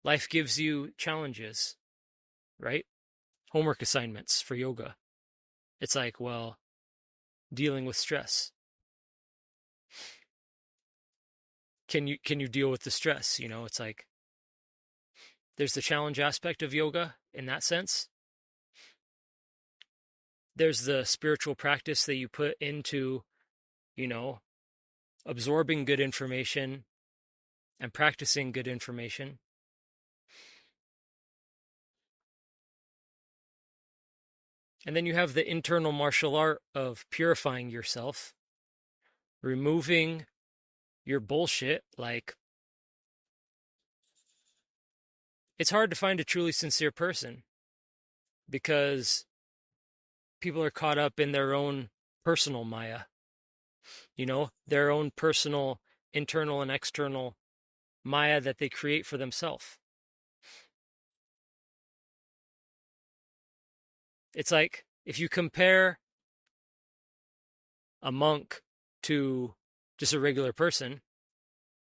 Life gives you challenges, right? Homework assignments for yoga. It's like, well, dealing with stress. Can you deal with the stress? It's like there's the challenge aspect of yoga in that sense. There's the spiritual practice that you put into, absorbing good information and practicing good information. And then you have the internal martial art of purifying yourself, removing your bullshit. Like, it's hard to find a truly sincere person because people are caught up in their own personal maya, their own personal internal and external maya that they create for themselves. It's like if you compare a monk to just a regular person,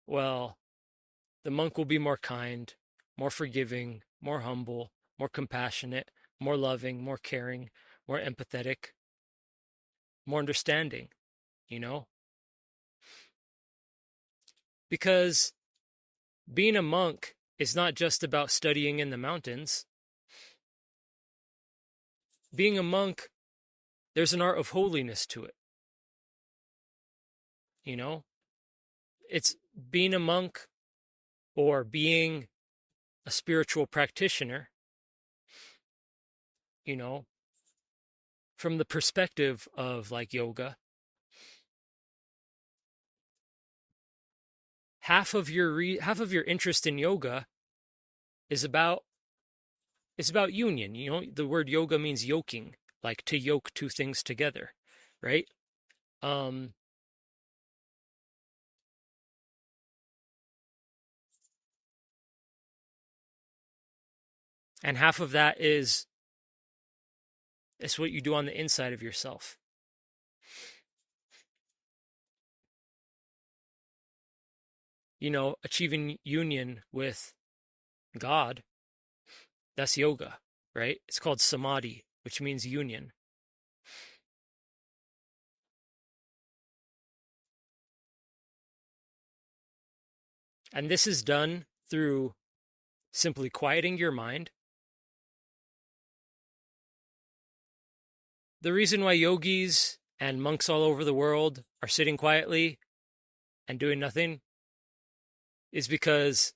well, the monk will be more kind, more forgiving, more humble, more compassionate, more loving, more caring, more empathetic, more understanding, Because being a monk is not just about studying in the mountains. Being a monk, there's an art of holiness to it. It's being a monk or being a spiritual practitioner, from the perspective of like yoga. Half of your interest in yoga is about union. The word yoga means yoking, like to yoke two things together, right? And half of that is it's what you do on the inside of yourself. Achieving union with God, that's yoga, right? It's called samadhi, which means union. And this is done through simply quieting your mind. The reason why yogis and monks all over the world are sitting quietly and doing nothing is because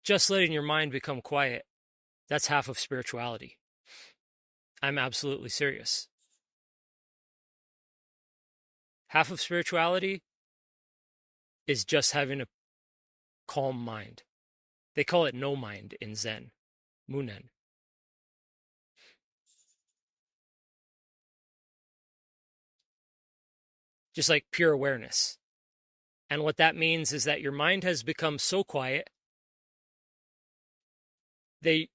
just letting your mind become quiet, that's half of spirituality. I'm absolutely serious. Half of spirituality is just having a calm mind. They call it no mind in Zen, munen. Just like pure awareness. And what that means is that your mind has become so quiet, they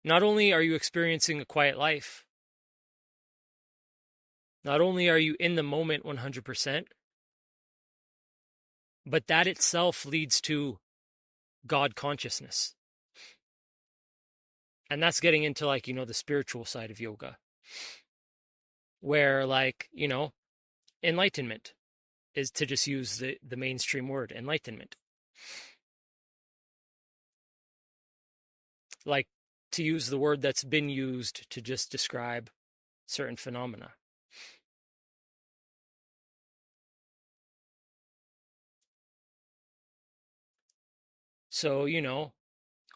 not only are you experiencing a quiet life, not only are you in the moment 100%, but that itself leads to God consciousness. And that's getting into like, the spiritual side of yoga, where like, enlightenment is, to just use the mainstream word, enlightenment. Like, to use the word that's been used to just describe certain phenomena. So,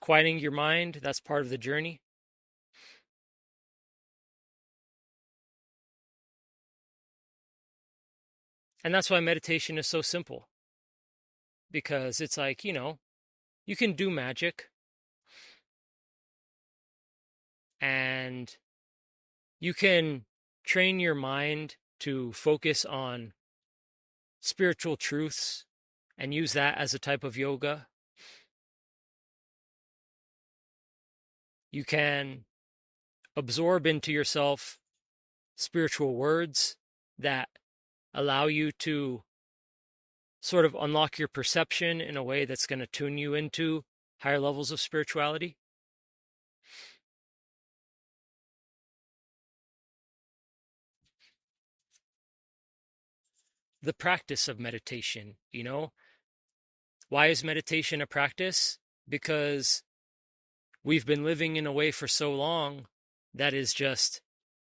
quieting your mind, that's part of the journey. And that's why meditation is so simple. Because it's like, you can do magic and you can train your mind to focus on spiritual truths and use that as a type of yoga. You can absorb into yourself spiritual words that allow you to sort of unlock your perception in a way that's going to tune you into higher levels of spirituality. The practice of meditation, why is meditation a practice? Because we've been living in a way for so long that is just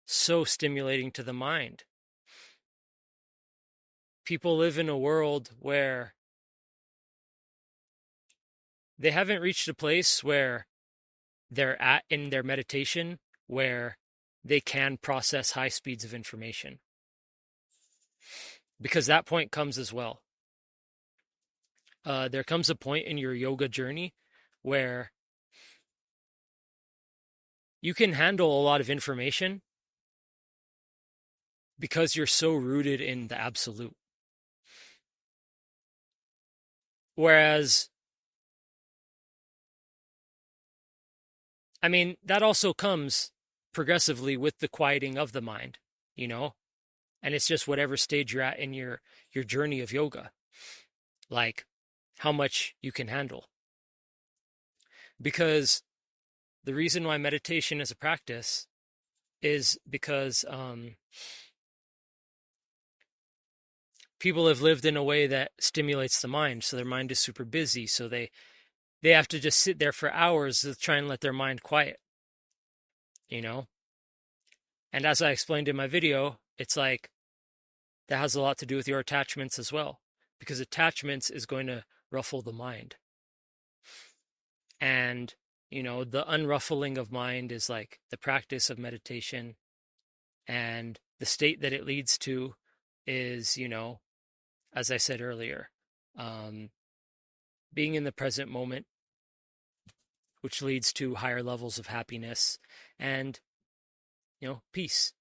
so stimulating to the mind. People live in a world where they haven't reached a place where they're at in their meditation where they can process high speeds of information. Because that point comes as well. There comes a point in your yoga journey where you can handle a lot of information because you're so rooted in the absolute. Whereas, I mean, that also comes progressively with the quieting of the mind, and it's just whatever stage you're at in your journey of yoga, like how much you can handle. Because the reason why meditation is a practice is because people have lived in a way that stimulates the mind, so their mind is super busy, so they have to just sit there for hours to try and let their mind quiet, And as I explained in my video, it's like that has a lot to do with your attachments as well, because attachments is going to ruffle the mind. And, the unruffling of mind is like the practice of meditation, and the state that it leads to is, as I said earlier, being in the present moment, which leads to higher levels of happiness and, peace.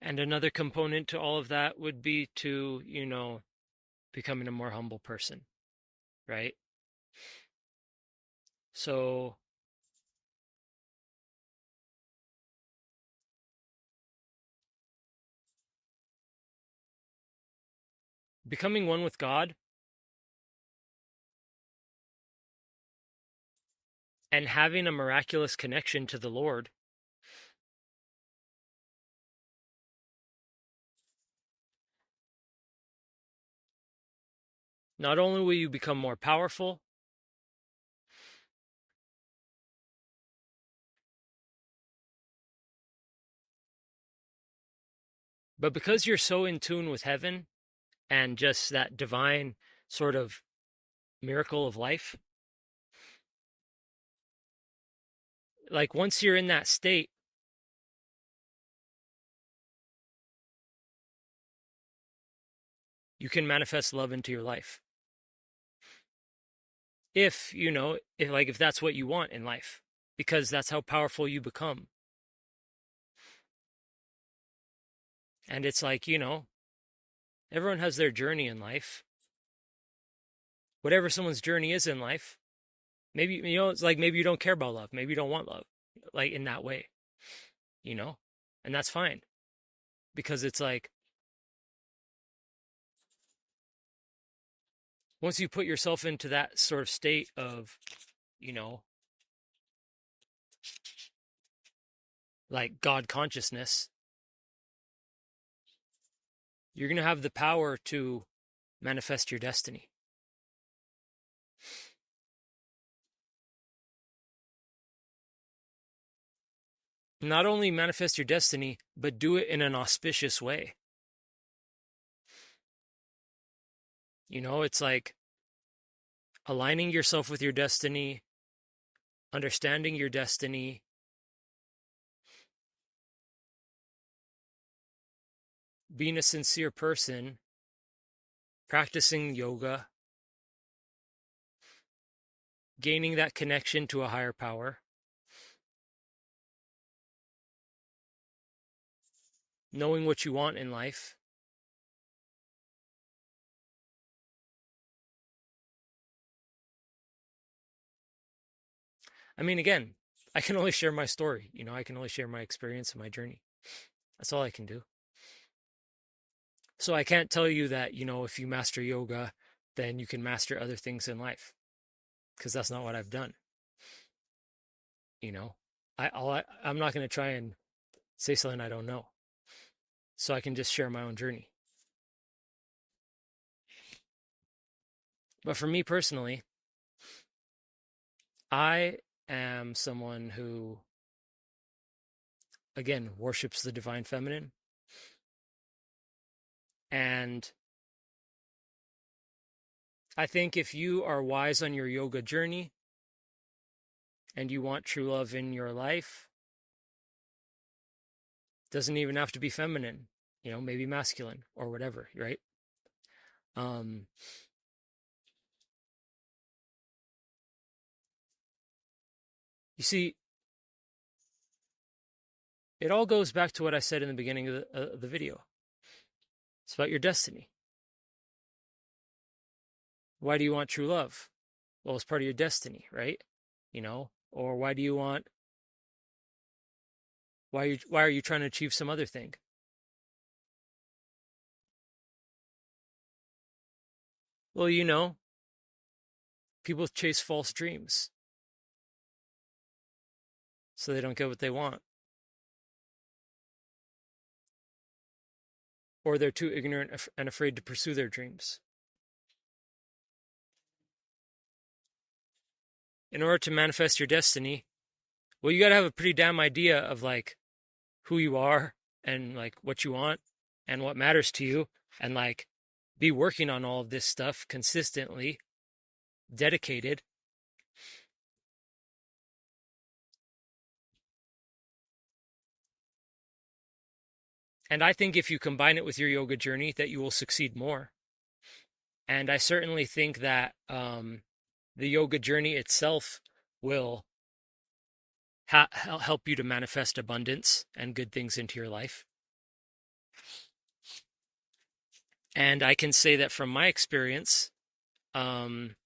And another component to all of that would be to, becoming a more humble person, right? So becoming one with God and having a miraculous connection to the Lord not only will you become more powerful, but because you're so in tune with heaven and just that divine sort of miracle of life. Like once you're in that state, you can manifest love into your life. If, if that's what you want in life, because that's how powerful you become. And it's like, everyone has their journey in life. Whatever someone's journey is in life, maybe, it's like maybe you don't care about love. Maybe you don't want love, like in that way, and that's fine. Because it's like, once you put yourself into that sort of state of, like God consciousness, you're going to have the power to manifest your destiny. Not only manifest your destiny, but do it in an auspicious way. It's like aligning yourself with your destiny, understanding your destiny, being a sincere person, practicing yoga, gaining that connection to a higher power, knowing what you want in life. I mean, again, I can only share my story. I can only share my experience and my journey. That's all I can do. So I can't tell you that, if you master yoga, then you can master other things in life, because that's not what I've done. I'm not going to try and say something I don't know. So I can just share my own journey. But for me personally, I am someone who, again, worships the divine feminine. And I think if you are wise on your yoga journey and you want true love in your life, doesn't even have to be feminine, maybe masculine or whatever, right? You see, it all goes back to what I said in the beginning of the video. It's about your destiny. Why do you want true love? Well, it's part of your destiny, right? Or why are you trying to achieve some other thing? Well, people chase false dreams, so they don't get what they want. Or they're too ignorant and afraid to pursue their dreams. In order to manifest your destiny, well, you got to have a pretty damn idea of like who you are and like what you want and what matters to you, and like be working on all of this stuff consistently, dedicated. And I think if you combine it with your yoga journey, that you will succeed more. And I certainly think that the yoga journey itself will help you to manifest abundance and good things into your life. And I can say that from my experience, having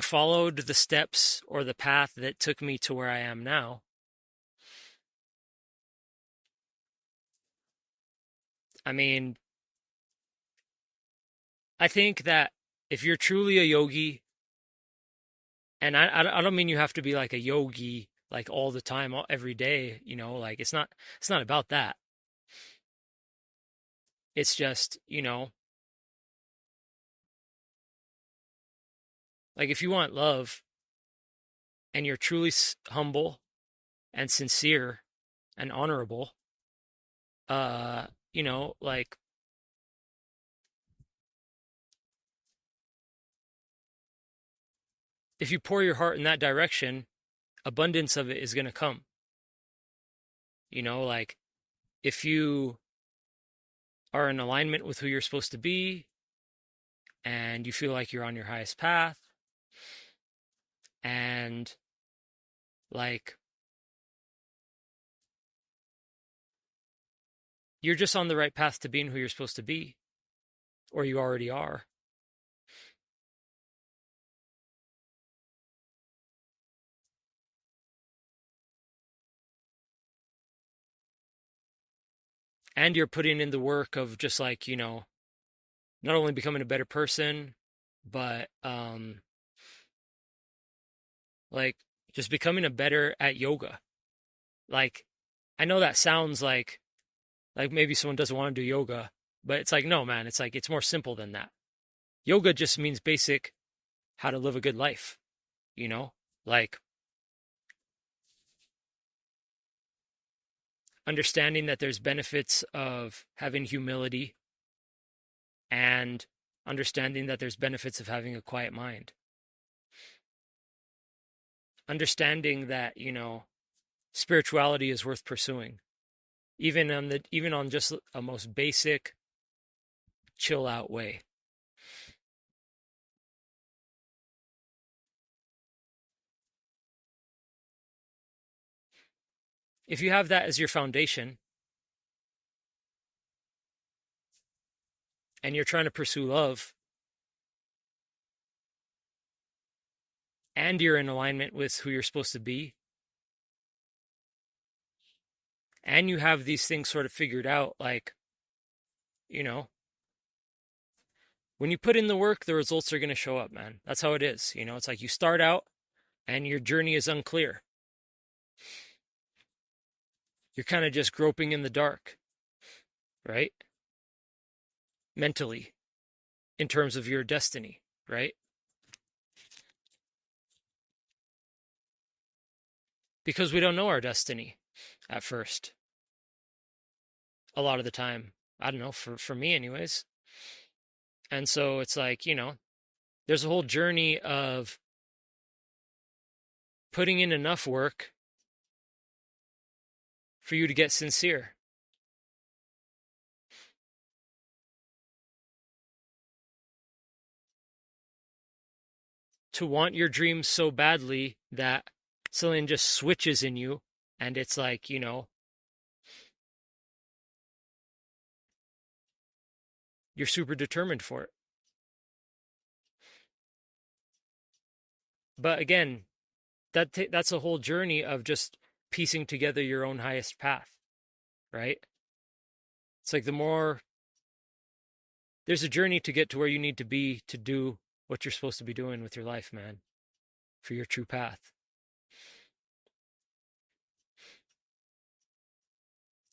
followed the steps or the path that took me to where I am now, I mean, I think that if you're truly a yogi, and I don't mean you have to be like a yogi like all the time, every day, like it's not about that. It's just, like if you want love and you're truly humble and sincere and honorable, like if you pour your heart in that direction, abundance of it is going to come. Like if you are in alignment with who you're supposed to be and you feel like you're on your highest path and like you're just on the right path to being who you're supposed to be, or you already are. And you're putting in the work of just like, not only becoming a better person, but like just becoming a better at yoga. Like I know that sounds like maybe someone doesn't want to do yoga, but it's like no, man, it's like it's more simple than that. Yoga just means basic how to live a good life, like understanding that there's benefits of having humility and understanding that there's benefits of having a quiet mind. Understanding that, spirituality is worth pursuing, even on just a most basic chill out way. If you have that as your foundation and you're trying to pursue love and you're in alignment with who you're supposed to be and you have these things sort of figured out, like, when you put in the work, the results are going to show up, man. That's how it is. It's like you start out and your journey is unclear. You're kind of just groping in the dark, right? Mentally, in terms of your destiny, right? Because we don't know our destiny at first. A lot of the time. I don't know, for me anyways. And so it's like, there's a whole journey of putting in enough work for you to get sincere. To want your dreams so badly that something just switches in you and it's like, you're super determined for it. But again, that's a whole journey of just piecing together your own highest path, right? It's like there's a journey to get to where you need to be to do what you're supposed to be doing with your life, man, for your true path.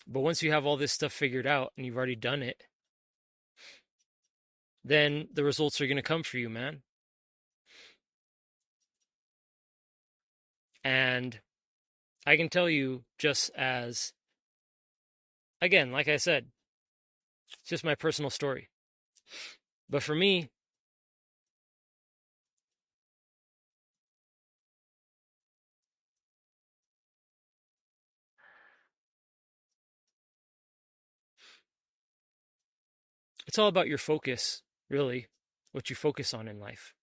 But once you have all this stuff figured out and you've already done it, then the results are going to come for you, man. And I can tell you, just as, again, like I said, it's just my personal story. But for me, it's all about your focus, really, what you focus on in life.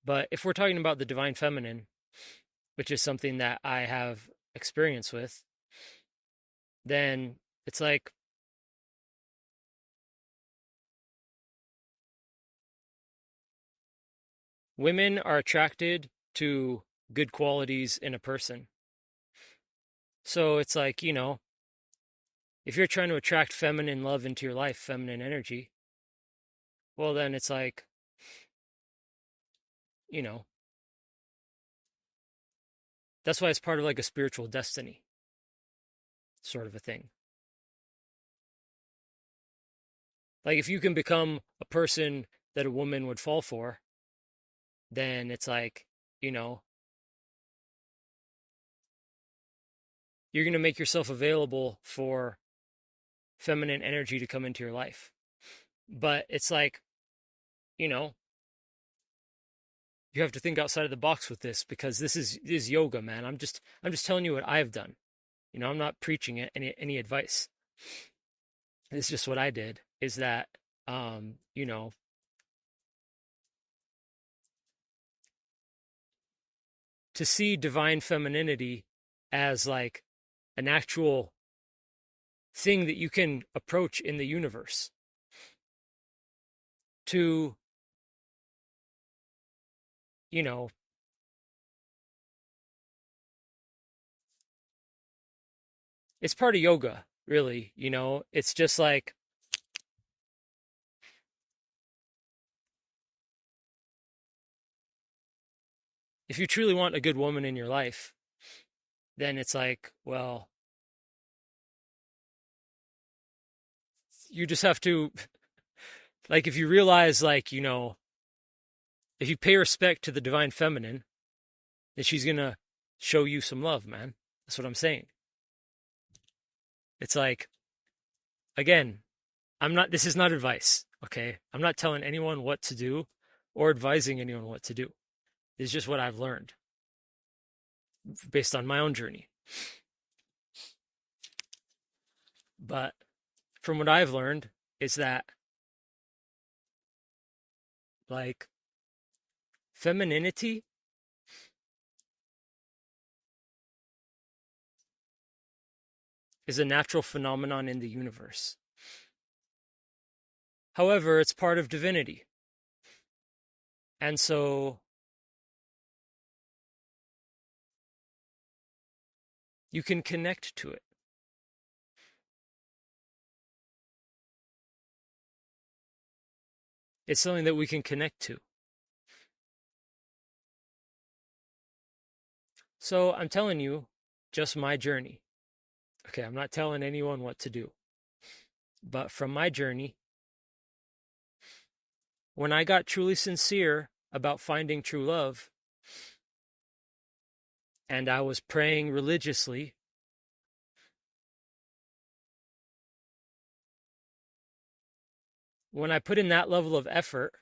But if we're talking about the divine feminine, which is something that I have experience with, then it's like women are attracted to good qualities in a person. So it's like, if you're trying to attract feminine love into your life, feminine energy, well, then it's like, that's why it's part of like a spiritual destiny sort of a thing. Like if you can become a person that a woman would fall for, then it's like, you're going to make yourself available for feminine energy to come into your life. But it's like, you know, you have to think outside of the box with this, because this is yoga, man. I'm just telling you what I've done. I'm not preaching it any advice. It's just what I did, is that you know, to see divine femininity as like an actual thing that you can approach in the universe, to, you know, it's part of yoga, really. It's just like, if you truly want a good woman in your life, then it's like, well, you just have to, like, if you realize, like, if you pay respect to the divine feminine, then she's gonna show you some love, man. That's what I'm saying. It's like, again, this is not advice, okay? I'm not telling anyone what to do or advising anyone what to do. It's just what I've learned based on my own journey. But from what I've learned is that, like, femininity is a natural phenomenon in the universe. However, it's part of divinity. And so you can connect to it. It's something that we can connect to. So I'm telling you just my journey. Okay, I'm not telling anyone what to do. But from my journey, when I got truly sincere about finding true love, and I was praying religiously, when I put in that level of effort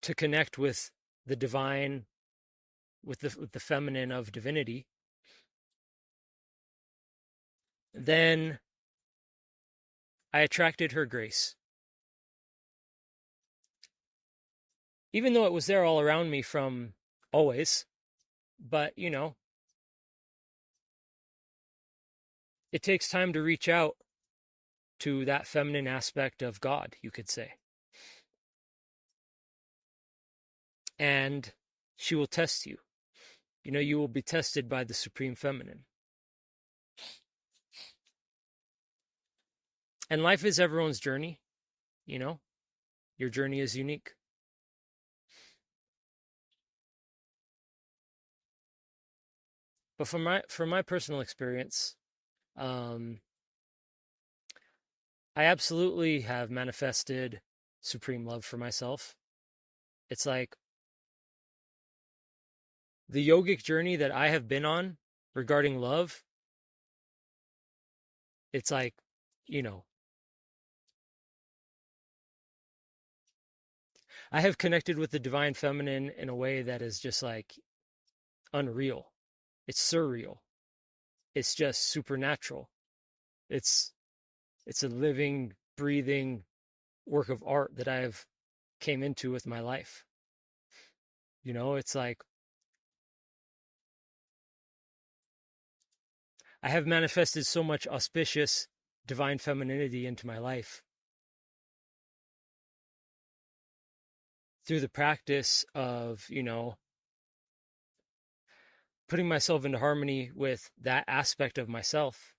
to connect with the divine, with the feminine of divinity, then I attracted her grace. Even though it was there all around me from always, but it takes time to reach out to that feminine aspect of God, you could say. And she will test you. You will be tested by the Supreme Feminine. And life is everyone's journey. Your journey is unique. But from my personal experience, I absolutely have manifested supreme love for myself. It's like the yogic journey that I have been on regarding love. It's like, I have connected with the divine feminine in a way that is just like unreal. It's surreal. It's just supernatural. It's a living, breathing work of art that I've came into with my life. It's like I have manifested so much auspicious divine femininity into my life through the practice of, putting myself into harmony with that aspect of myself,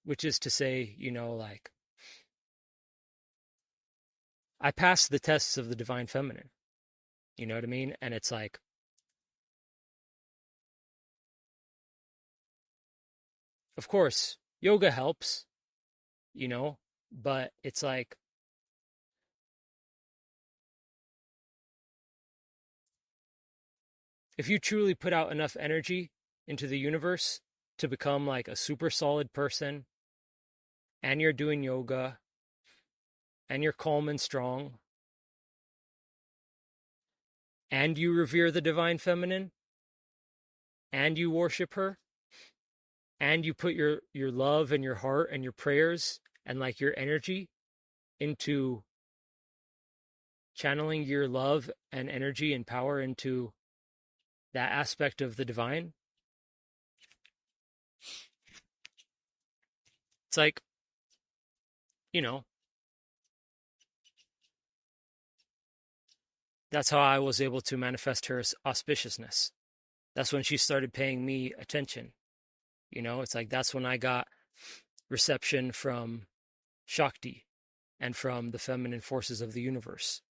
which is to say, like, I passed the tests of the divine feminine. You know what I mean? And it's like, of course, yoga helps, but it's like, if you truly put out enough energy into the universe to become like a super solid person, and you're doing yoga, and you're calm and strong, and you revere the divine feminine, and you worship her, and you put your love and your heart and your prayers and like your energy into channeling your love and energy and power into that aspect of the divine. It's like, you know, that's how I was able to manifest her auspiciousness. That's when she started paying me attention. You know, it's like that's when I got reception from Shakti and from the feminine forces of the universe.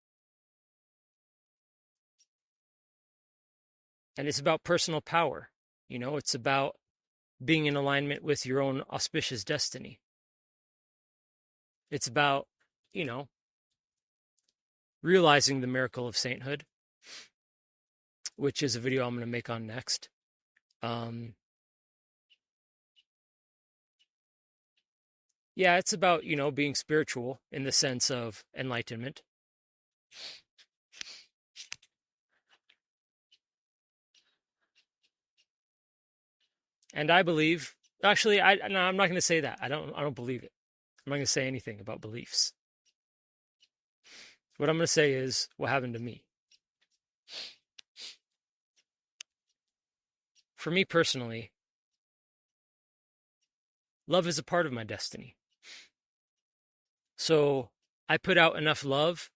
And it's about personal power. You know, it's about being in alignment with your own auspicious destiny. It's about, you know, realizing the miracle of sainthood, which is a video I'm going to make on next. Yeah, it's about, you know, being spiritual in the sense of enlightenment. And I believe, actually, no, I'm not going to say that. I don't believe it. I'm not going to say anything about beliefs. What I'm going to say is what happened to me. For me personally, love is a part of my destiny. So I put out enough love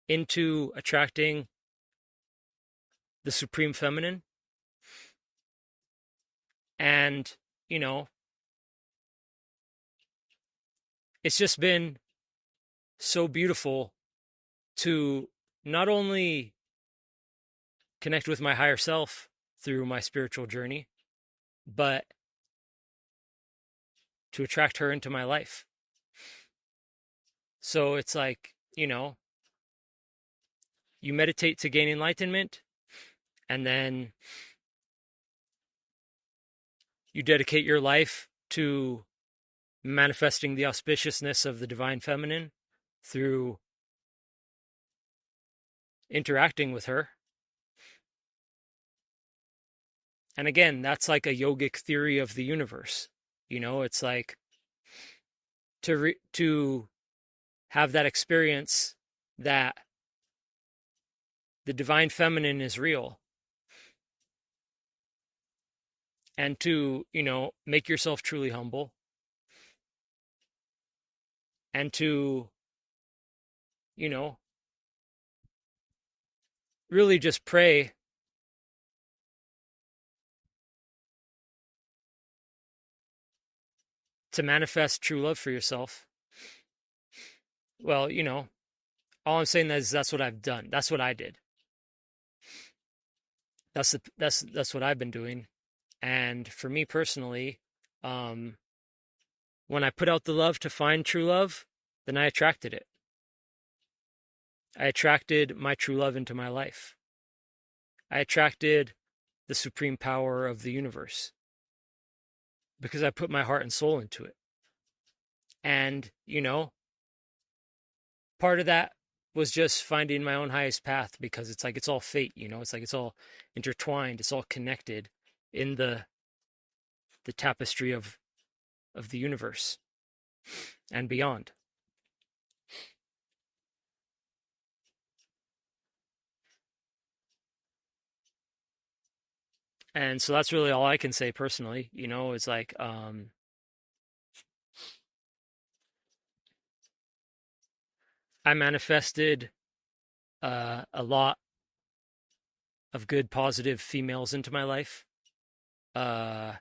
into attracting the supreme feminine. And, you know, it's just been so beautiful to not only connect with my higher self through my spiritual journey, but to attract her into my life. So it's like, you know, you meditate to gain enlightenment, and then you dedicate your life to manifesting the auspiciousness of the divine feminine through interacting with her. And again, that's like a yogic theory of the universe. You know, it's like to have that experience that the divine feminine is real, and to, you know, make yourself truly humble, and to, you know, really just pray to manifest true love for yourself. Well, you know, all I'm saying is that's what I've done. That's what I did. That's what I've been doing. And for me personally, when I put out the love to find true love, then I attracted it. I attracted my true love into my life. I attracted the supreme power of the universe because I put my heart and soul into it. And, you know, part of that was just finding my own highest path, because it's like it's all fate, you know, it's like it's all intertwined, it's all connected in the tapestry of the universe and beyond. And so that's really all I can say personally, you know, it's like I manifested a lot of good, positive females into my life. Through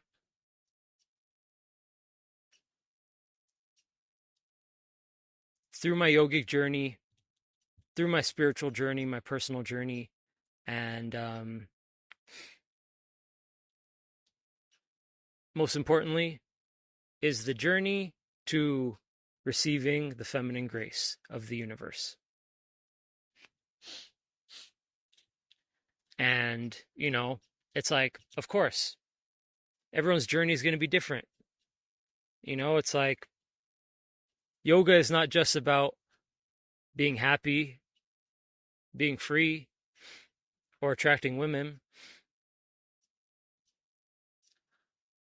my yogic journey, through my spiritual journey, my personal journey, and most importantly, is the journey to receiving the feminine grace of the universe. And, you know, it's like, of course, everyone's journey is going to be different. It's like yoga is not just about being happy, being free, or attracting women.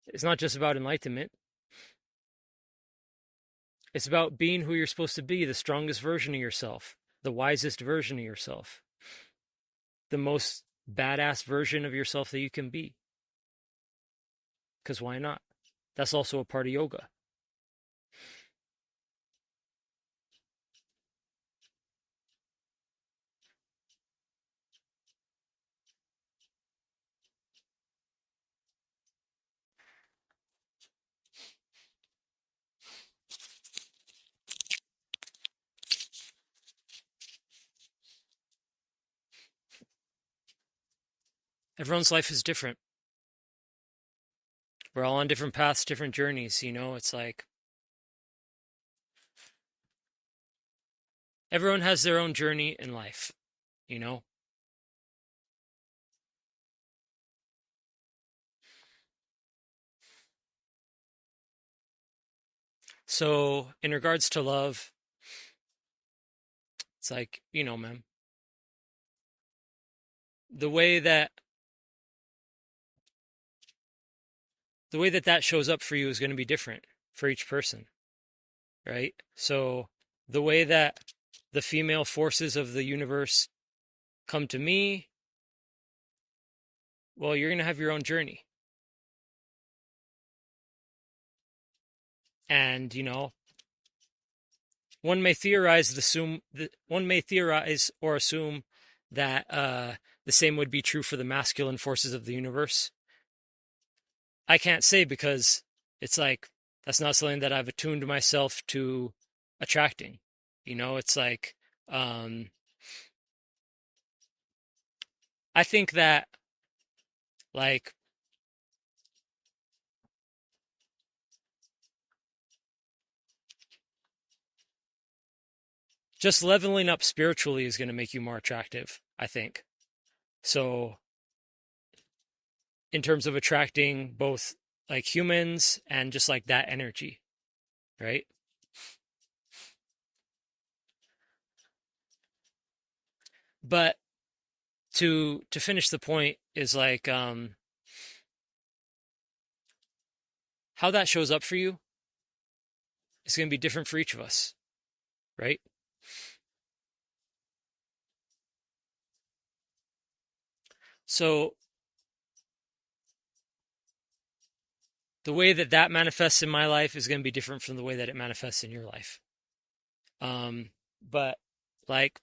It's not just about enlightenment. It's about being who you're supposed to be, the strongest version of yourself, the wisest version of yourself, the most badass version of yourself that you can be. Because why not? That's also a part of yoga. Everyone's life is different. We're all on different paths, different journeys. It's like everyone has their own journey in life. So in regards to love, it's like, man, the way that that shows up for you is going to be different for each person, right? So the way that the female forces of the universe come to me, well, you're going to have your own journey. And, one may theorize or assume that the same would be true for the masculine forces of the universe. I can't say, because it's like that's not something that I've attuned myself to attracting. It's like I think that, like, just leveling up spiritually is going to make you more attractive, I think. So in terms of attracting both like humans and just like that energy, right? But to finish the point is like how that shows up for you is going to be different for each of us, right? So the way that that manifests in my life is going to be different from the way that it manifests in your life. But like,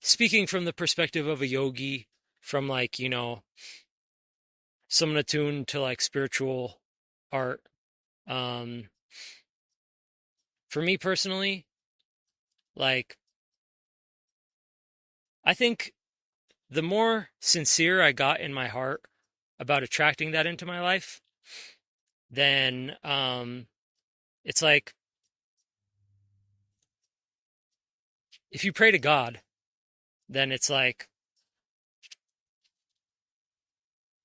speaking from the perspective of a yogi, from like, someone attuned to like spiritual art, for me personally, like, I think the more sincere I got in my heart about attracting that into my life, then it's like, if you pray to God, then it's like,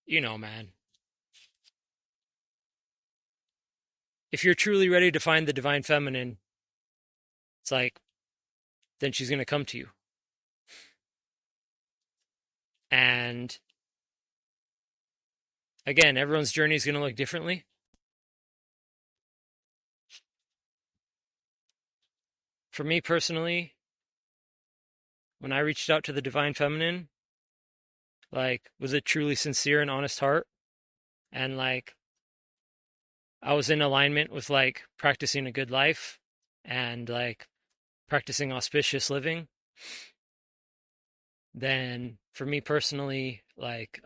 man, if you're truly ready to find the divine feminine, it's like, then she's going to come to you. And again, everyone's journey is going to look differently. For me personally, when I reached out to the divine feminine, like, was a truly sincere and honest heart, and like, I was in alignment with like practicing a good life and like practicing auspicious living, then for me personally, like,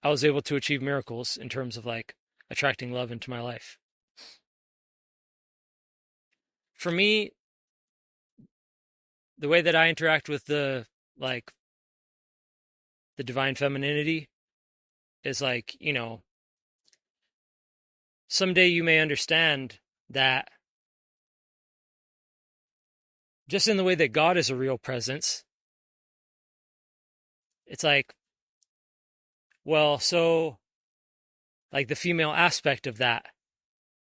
I was able to achieve miracles in terms of like attracting love into my life. For me, the way that I interact with the divine femininity is like, someday you may understand that just in the way that God is a real presence, it's like Well, so like the female aspect of that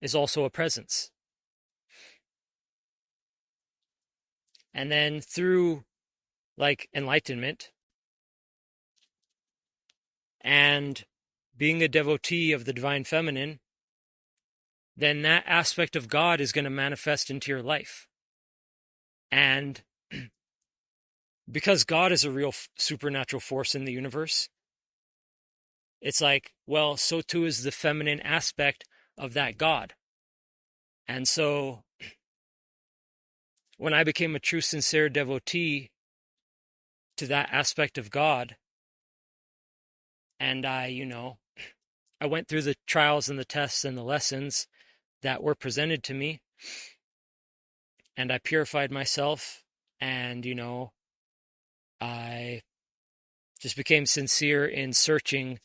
is also a presence. And then through like enlightenment and being a devotee of the divine feminine, then that aspect of God is going to manifest into your life. And because God is a real supernatural force in the universe, it's like, well, so too is the feminine aspect of that God. And so when I became a true, sincere devotee to that aspect of God, and I went through the trials and the tests and the lessons that were presented to me, and I purified myself, and, I just became sincere in searching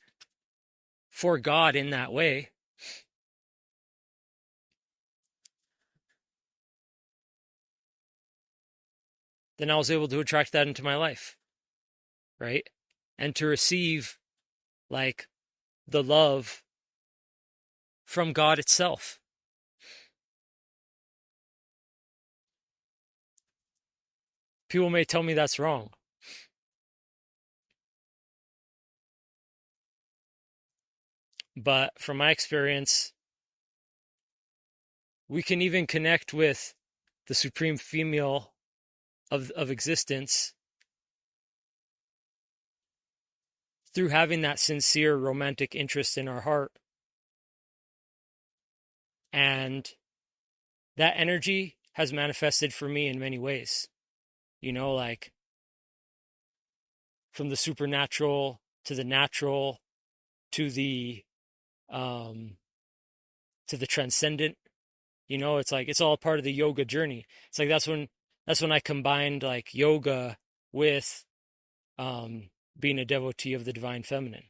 for God in that way. Then I was able to attract that into my life, right? And to receive like the love from God itself. People may tell me that's wrong, but from my experience, we can even connect with the supreme female of existence through having that sincere romantic interest in our heart. And that energy has manifested for me in many ways, like from the supernatural to the natural to the transcendent. It's like it's all part of the yoga journey. It's like that's when I combined like yoga with being a devotee of the divine feminine.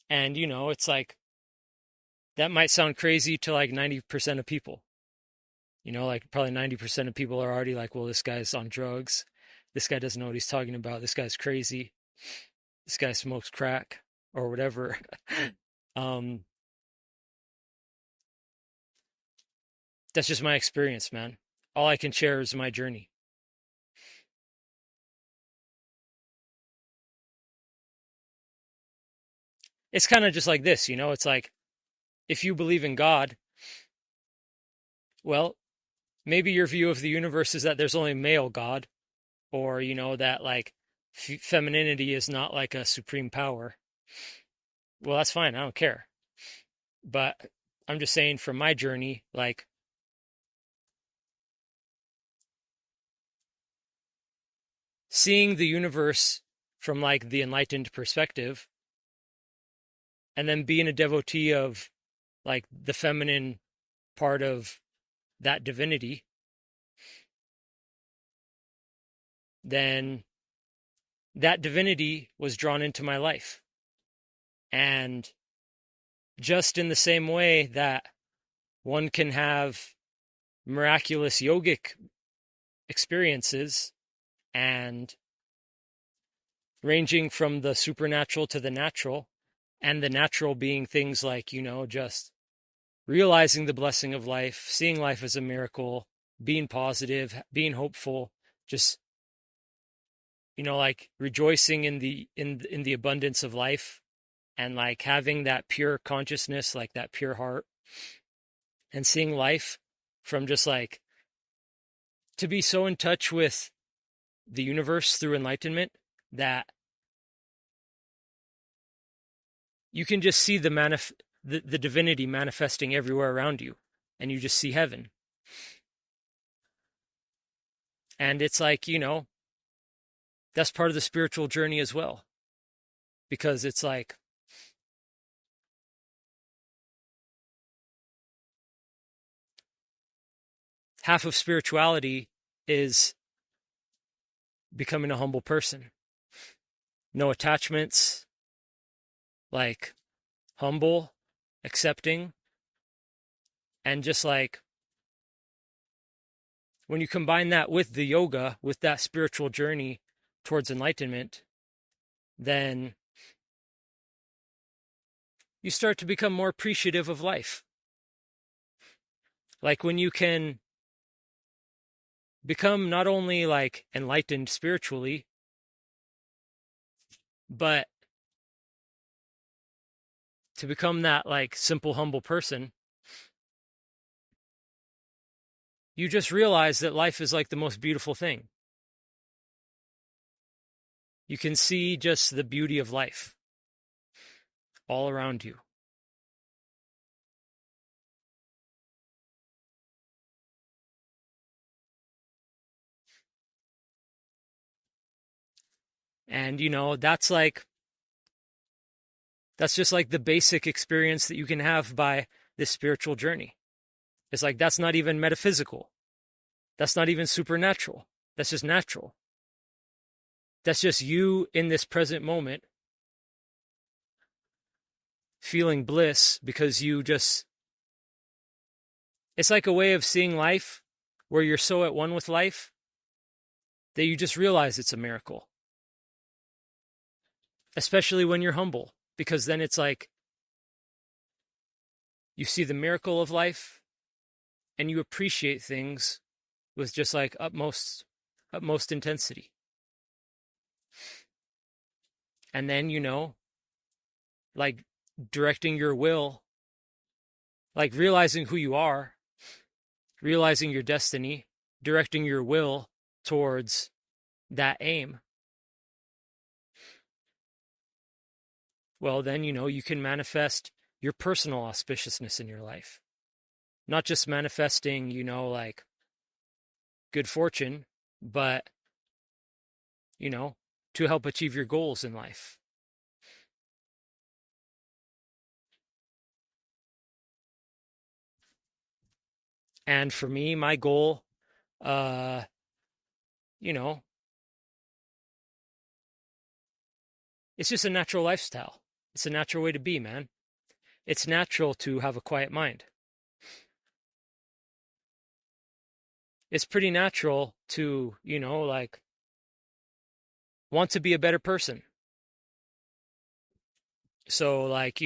And it's like that might sound crazy to like 90% of people. Like probably 90% of people are already like, well, this guy's on drugs. This guy doesn't know what he's talking about. This guy's crazy. This guy smokes crack or whatever. um that's just my experience, man. All I can share is my journey. It's kind of just like this, it's like if you believe in God, well, maybe your view of the universe is that there's only male God, or that like femininity is not like a supreme power. Well, that's fine. I don't care. But I'm just saying from my journey, like seeing the universe from like the enlightened perspective, and then being a devotee of like the feminine part of that divinity, then that divinity was drawn into my life. And just in the same way that one can have miraculous yogic experiences and ranging from the supernatural to the natural, and the natural being things like, just realizing the blessing of life, seeing life as a miracle, being positive, being hopeful, just like rejoicing in the abundance of life, and like having that pure consciousness, like that pure heart, and seeing life from just like to be so in touch with the universe through enlightenment that you can just see the divinity manifesting everywhere around you, and you just see heaven. And it's like, that's part of the spiritual journey as well, because it's like half of spirituality is becoming a humble person. No attachments, like humble, accepting, and just like when you combine that with the yoga, with that spiritual journey towards enlightenment, then you start to become more appreciative of life. Like when you can become not only like enlightened spiritually, but to become that like simple, humble person, you just realize that life is like the most beautiful thing. You can see just the beauty of life all around you. And, that's just like the basic experience that you can have by this spiritual journey. It's like, that's not even metaphysical. That's not even supernatural. That's just natural. That's just you in this present moment feeling bliss because it's like a way of seeing life where you're so at one with life that you just realize it's a miracle. Especially when you're humble, because then it's like you see the miracle of life and you appreciate things with just like utmost intensity. And then, like directing your will, like realizing who you are, realizing your destiny, directing your will towards that aim. Well, then, you can manifest your personal auspiciousness in your life. Not just manifesting, like good fortune, but, to help achieve your goals in life. And for me, my goal, it's just a natural lifestyle. It's a natural way to be, man. It's natural to have a quiet mind. It's pretty natural to, like want to be a better person. So like,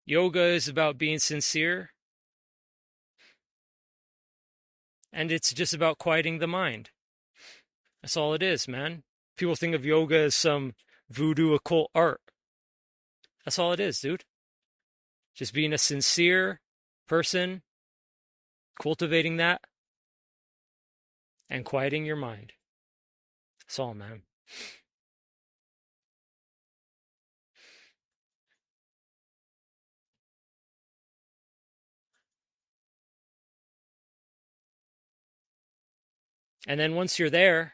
yoga is about being sincere, and it's just about quieting the mind. That's all it is, man. People think of yoga as some voodoo occult art. That's all it is, dude. Just being a sincere person, cultivating that, and quieting your mind. That's all, man. And then once you're there,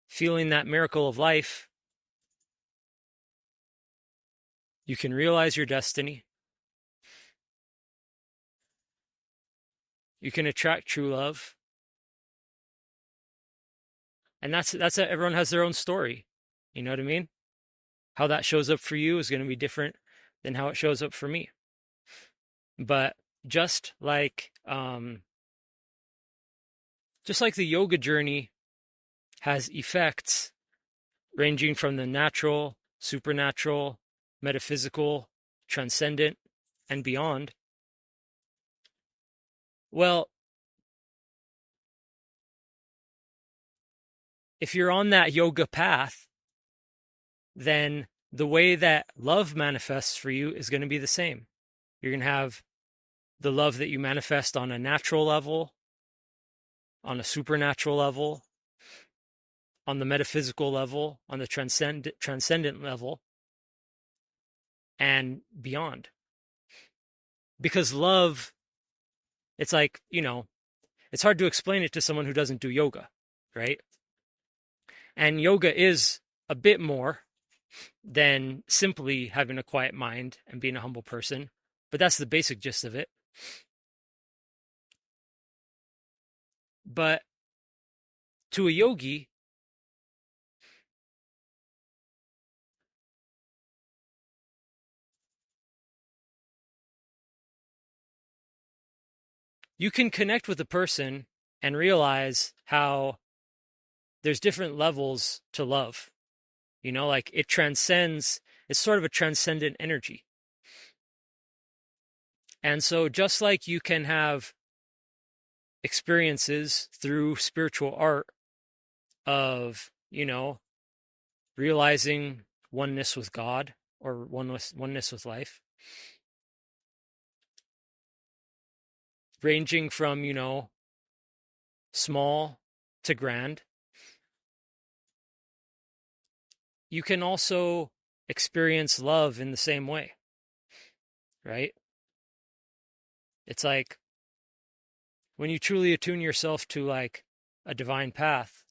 feeling that miracle of life, you can realize your destiny. You can attract true love. And that's everyone has their own story. You know what I mean? How that shows up for you is going to be different than how it shows up for me. But just like the yoga journey has effects ranging from the natural, supernatural, metaphysical, transcendent, and beyond. Well, if you're on that yoga path, then the way that love manifests for you is going to be the same. You're going to have the love that you manifest on a natural level, on a supernatural level, on the metaphysical level, on the transcendent level, and beyond. Because love, it's like, it's hard to explain it to someone who doesn't do yoga, right? And yoga is a bit more than simply having a quiet mind and being a humble person, but that's the basic gist of it. But to a yogi, you can connect with a person and realize how there's different levels to love. You know, like it transcends, it's sort of a transcendent energy. And so just like you can have experiences through spiritual art of, you know, realizing oneness with God or oneness with life, ranging from, you know, small to grand, you can also experience love in the same way, right? It's like when you truly attune yourself to like a divine path,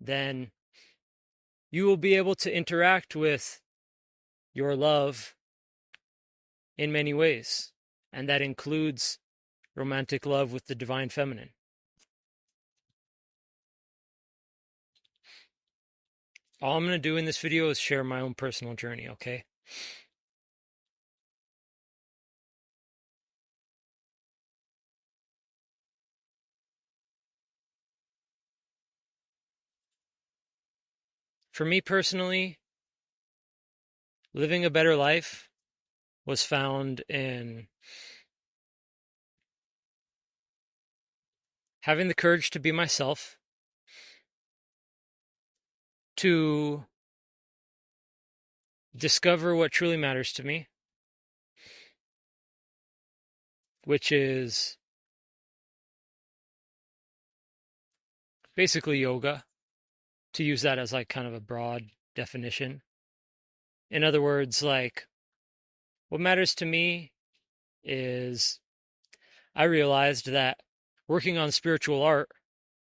then you will be able to interact with your love in many ways. And that includes romantic love with the divine feminine. All I'm going to do in this video is share my own personal journey, okay? For me personally, living a better life was found in having the courage to be myself, to discover what truly matters to me, which is basically yoga, to use that as like kind of a broad definition. In other words, like what matters to me is I realized that working on spiritual art,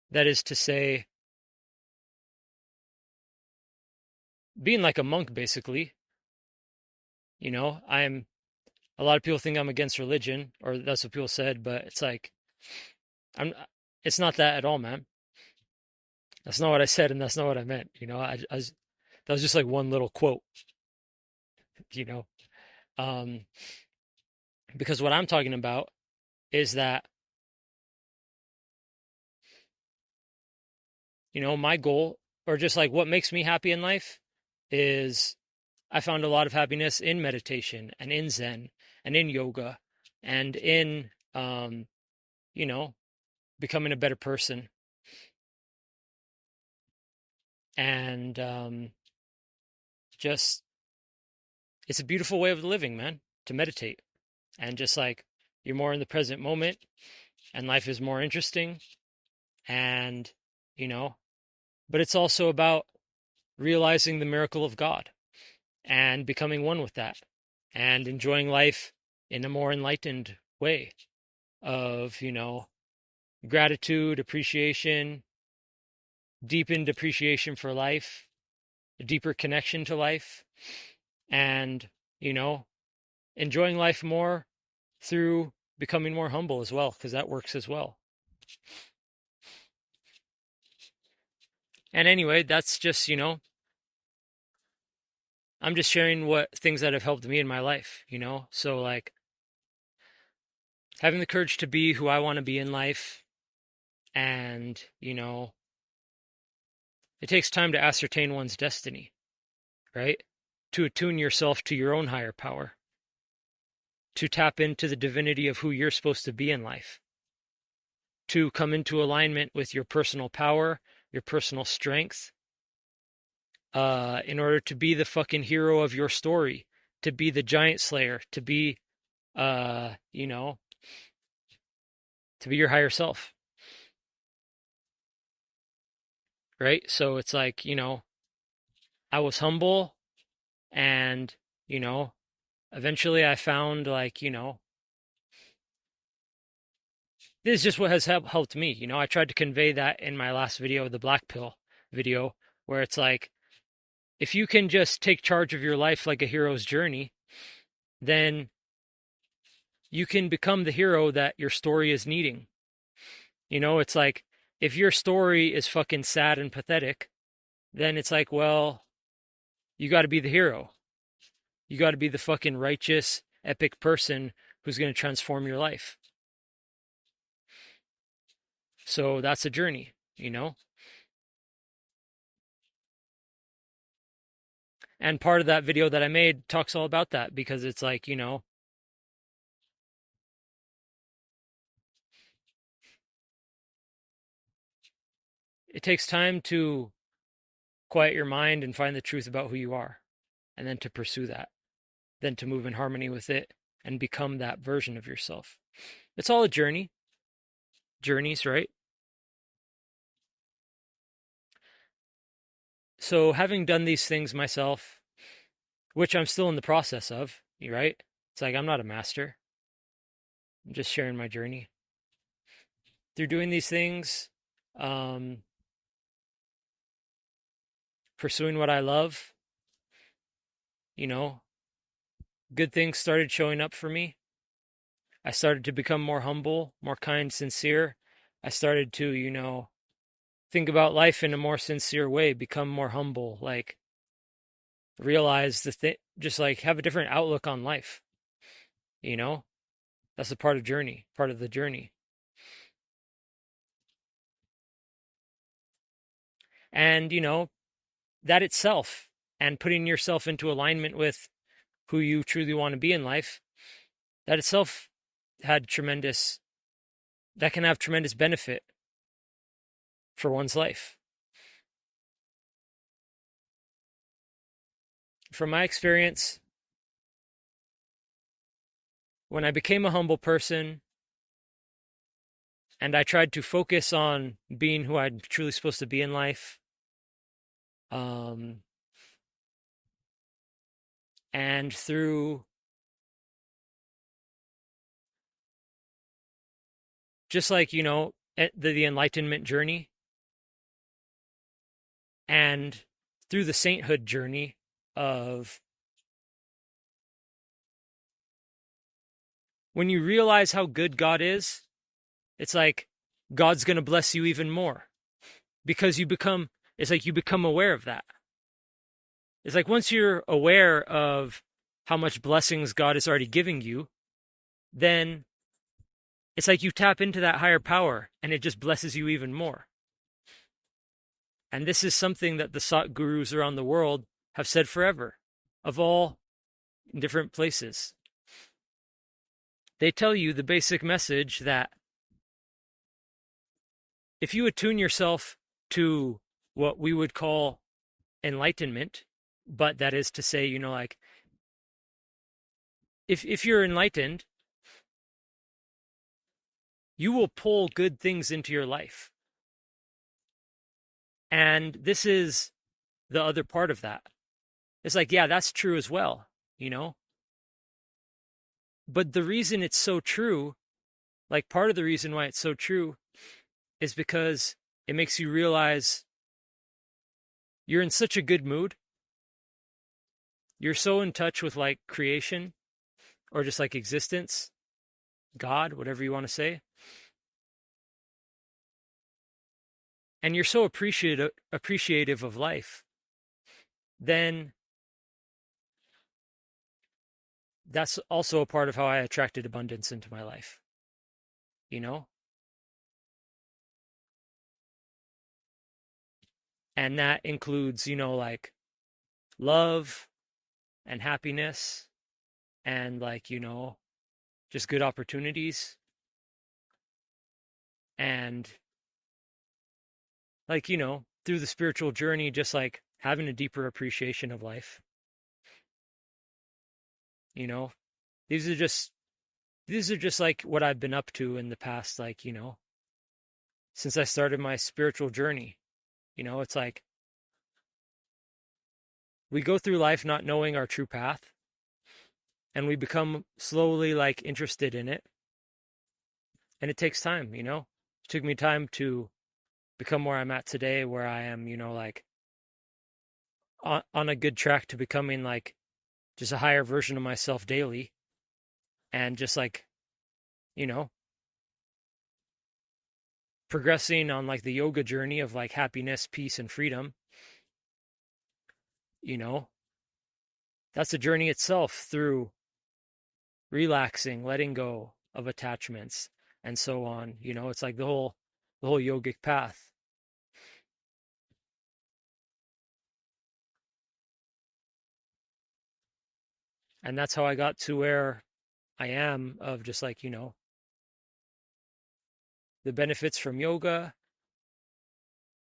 that is to say, being like a monk basically, you know, a lot of people think I'm against religion, or that's what people said, but it's like I'm it's not that at all, man. That's not what I said, and that's not what I meant. You know, that was just like one little quote, you know. Um, because what I'm talking about is that, you know, my goal, or just like what makes me happy in life, is I found a lot of happiness in meditation and in Zen and in yoga and in, you know, becoming a better person. And just, it's a beautiful way of living, man, to meditate. And just like you're more in the present moment and life is more interesting. And, you know, but it's also about realizing the miracle of God and becoming one with that and enjoying life in a more enlightened way of, you know, gratitude, appreciation, deepened appreciation for life, a deeper connection to life, and, you know, enjoying life more through becoming more humble as well, because that works as well. And anyway, that's just, you know, I'm just sharing what things that have helped me in my life, you know? So, like, having the courage to be who I want to be in life, and, you know, it takes time to ascertain one's destiny, right? To attune yourself to your own higher power, to tap into the divinity of who you're supposed to be in life, to come into alignment with your personal power, your personal strength, in order to be the fucking hero of your story, to be the giant slayer, to be, you know, to be your higher self, right? So it's like, you know, I was humble and, you know, eventually I found like, you know, this is just what has helped me. You know, I tried to convey that in my last video, the black pill video, where it's like, if you can just take charge of your life like a hero's journey, then you can become the hero that your story is needing. You know, it's like, if your story is fucking sad and pathetic, then it's like, well, you got to be the hero. You got to be the fucking righteous, epic person who's going to transform your life. So that's a journey, you know? And part of that video that I made talks all about that, because it's like, it takes time to quiet your mind and find the truth about who you are, and then to pursue that, then to move in harmony with it and become that version of yourself. It's all a journey. Journeys, right? So having done these things myself, which I'm still in the process of, right? It's like I'm not a master. I'm just sharing my journey. Through doing these things, um, pursuing what I love, you know, good things started showing up for me. I started to become more humble, more kind, sincere. I started to, think about life in a more sincere way, become more humble, like realize just like have a different outlook on life, you know? That's a part of the journey. And, that itself, and putting yourself into alignment with who you truly want to be in life, that itself that can have tremendous benefit for one's life. From my experience, when I became a humble person and I tried to focus on being who I'm truly supposed to be in life, and through just like, the enlightenment journey, and through the sainthood journey of when you realize how good God is, it's like God's going to bless you even more, because it's like you become aware of that. It's like once you're aware of how much blessings God is already giving you, then it's like you tap into that higher power and it just blesses you even more. And this is something that the Sat gurus around the world have said forever, of all different places. They tell you the basic message that if you attune yourself to what we would call enlightenment, but that is to say, like if you're enlightened, you will pull good things into your life. And this is the other part of that. It's like, yeah, that's true as well, you know? But the reason it's so true, like part of the reason why it's so true, is because it makes you realize you're in such a good mood. You're so in touch with like creation, or just like existence, God, whatever you want to say. And you're so appreciative of life. Then that's also a part of how I attracted abundance into my life, you know? And that includes, like love and happiness and like, just good opportunities and like, through the spiritual journey, just like having a deeper appreciation of life. You know, these are just like what I've been up to in the past, like, since I started my spiritual journey. It's like we go through life not knowing our true path, and we become slowly like interested in it. And it takes time, It took me time to become where I'm at today, where I am, like on a good track to becoming like just a higher version of myself daily. And just like, you know, progressing on like the yoga journey of like happiness, peace, and freedom. You know, that's a journey itself through relaxing, letting go of attachments, and so on. It's like the whole yogic path. And that's how I got to where I am, of just like, the benefits from yoga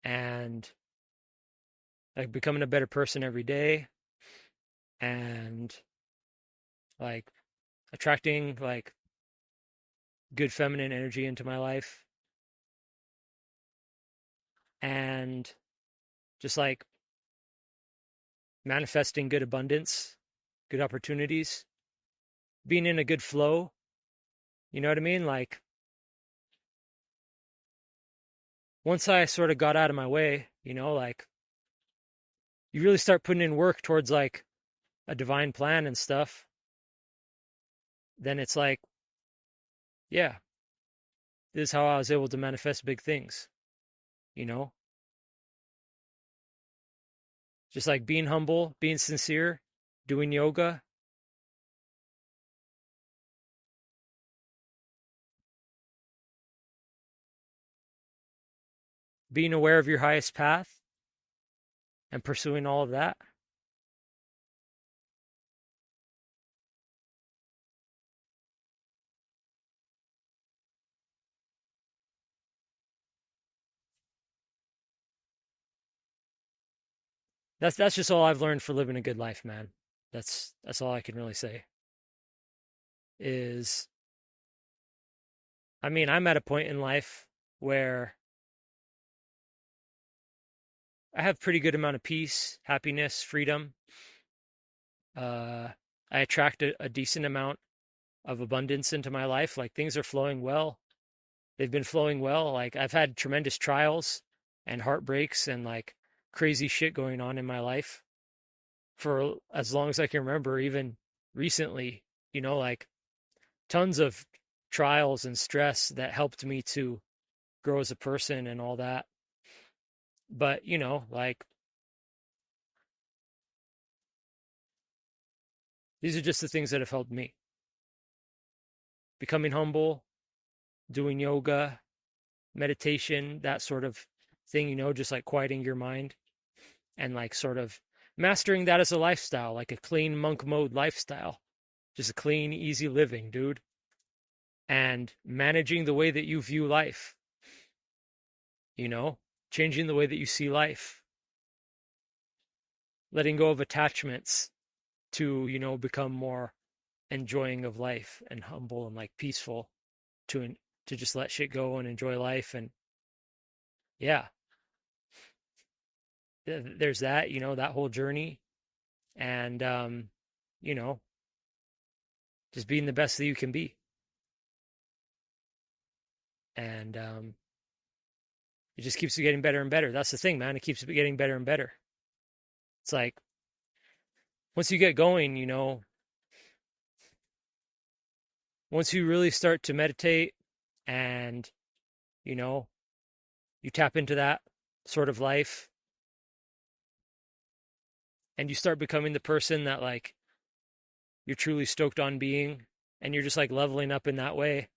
and like becoming a better person every day, and like attracting like good feminine energy into my life, and just like manifesting good abundance, good opportunities, being in a good flow. You know what I mean? Like once I sort of got out of my way, like you really start putting in work towards like a divine plan and stuff, then it's like, yeah, this is how I was able to manifest big things, you know? Just like being humble, being sincere, doing yoga, being aware of your highest path and pursuing all of that. That's just all I've learned for living a good life, man. That's all I can really say. Is I mean, I'm at a point in life where I have pretty good amount of peace, happiness, freedom. Uh, I attract a decent amount of abundance into my life. Like things are flowing well. They've been flowing well. Like I've had tremendous trials and heartbreaks and like crazy shit going on in my life for as long as I can remember, even recently, like tons of trials and stress that helped me to grow as a person and all that. But, like these are just the things that have helped me. Becoming humble, doing yoga, meditation, that sort of thing, just like quieting your mind and like sort of mastering that as a lifestyle, like a clean monk mode lifestyle, just a clean, easy living, dude. And managing the way that you view life, changing the way that you see life, letting go of attachments to, become more enjoying of life and humble and like peaceful to just let shit go and enjoy life. And yeah, there's that, that whole journey. And you know just being the best that you can be. And it just keeps getting better and better. That's the thing, man. It keeps getting better and better. It's like once you get going, once you really start to meditate and you know you tap into that sort of life and you start becoming the person that like you're truly stoked on being, and you're just like leveling up in that way,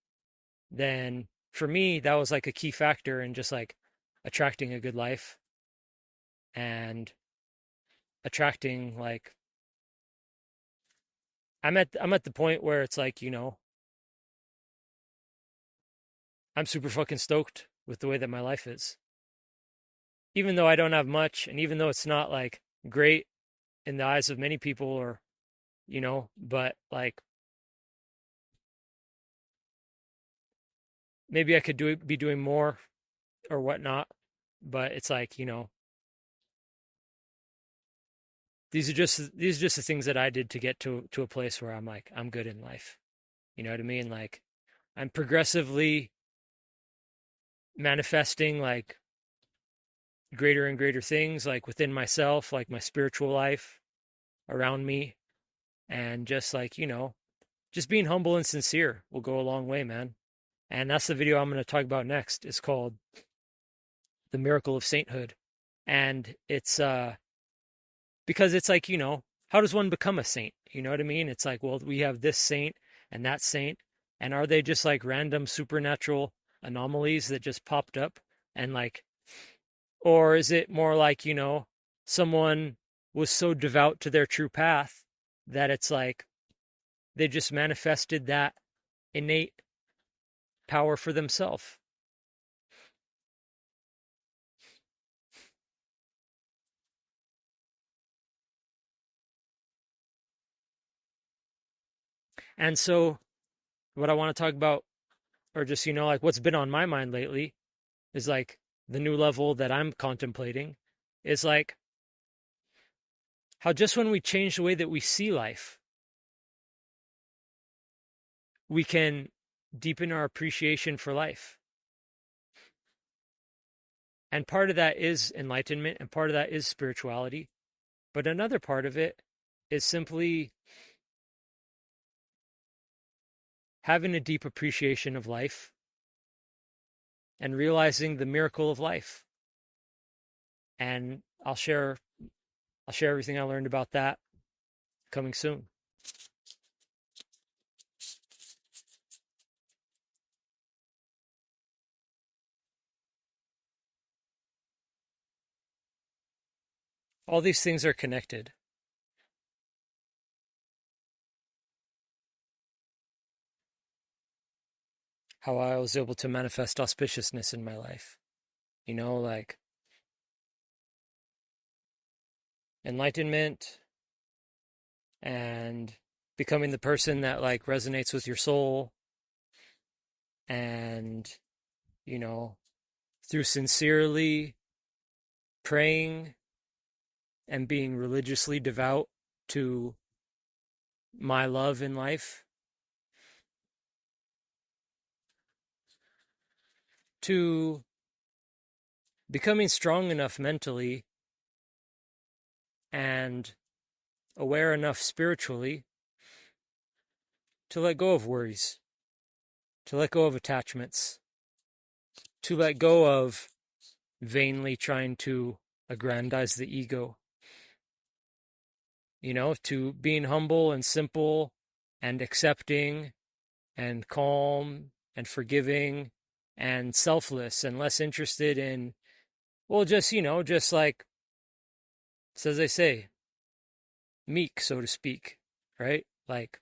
then for me that was like a key factor in just like attracting a good life and attracting like I'm at the point where it's like, I'm super fucking stoked with the way that my life is. Even though I don't have much, and even though it's not like great in the eyes of many people, or but like maybe I could be doing more or whatnot. But it's like, these are just the things that I did to get to a place where I'm like, I'm good in life. You know what I mean? Like I'm progressively manifesting like greater and greater things like within myself, like my spiritual life around me, and just like, just being humble and sincere will go a long way, man. And that's the video I'm going to talk about next. It's called The Miracle of Sainthood. And it's because it's like, how does one become a saint? You know what I mean? It's like, well, we have this saint and that saint, and are they just like random supernatural anomalies that just popped up and like, or is it more like, someone was so devout to their true path that it's like They just manifested that innate power for themselves. And so what I want to talk about, or just, like what's been on my mind lately, is like the new level that I'm contemplating is like how just when we change the way that we see life, we can deepen our appreciation for life. And part of that is enlightenment, and part of that is spirituality. But another part of it is simply having a deep appreciation of life and realizing the miracle of life. And I'll share everything I learned about that coming soon. All these things are connected. How I was able to manifest auspiciousness in my life. Like enlightenment and becoming the person that like resonates with your soul, and through sincerely praying and being religiously devout to my love in life, to becoming strong enough mentally and aware enough spiritually to let go of worries, to let go of attachments, to let go of vainly trying to aggrandize the ego, to being humble and simple and accepting and calm and forgiving and selfless and less interested in, well, just like, as they say, meek, so to speak, right? Like,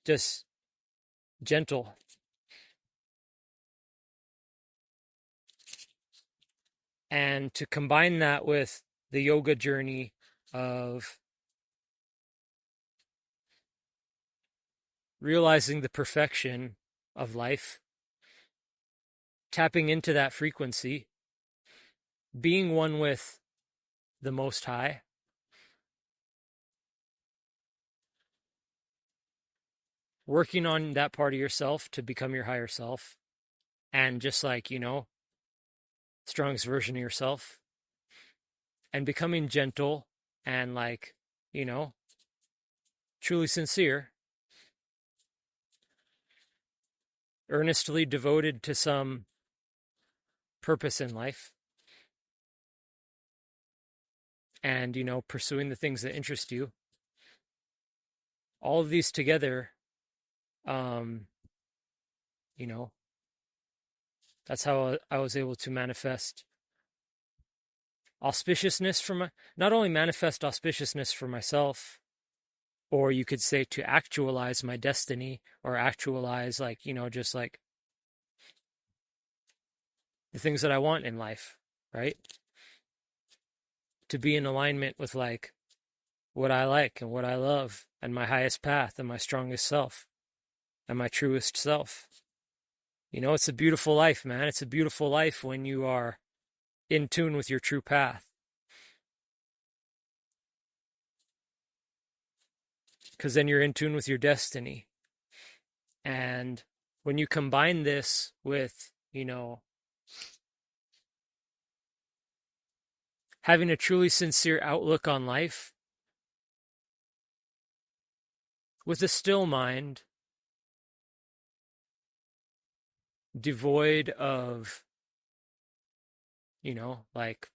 just gentle. And to combine that with the yoga journey of realizing the perfection of life, tapping into that frequency, being one with the Most High, working on that part of yourself to become your higher self, and just like, strongest version of yourself, and becoming gentle and like, truly sincere, earnestly devoted to some purpose in life, and, pursuing the things that interest you. All of these together, that's how I was able to manifest auspiciousness not only manifest auspiciousness for myself, or you could say to actualize my destiny, or actualize like, just like the things that I want in life, right? To be in alignment with like what I like and what I love and my highest path and my strongest self and my truest self. It's a beautiful life, man. It's a beautiful life when you are in tune with your true path. Because then you're in tune with your destiny. And when you combine this with, having a truly sincere outlook on life, with a still mind, devoid of, like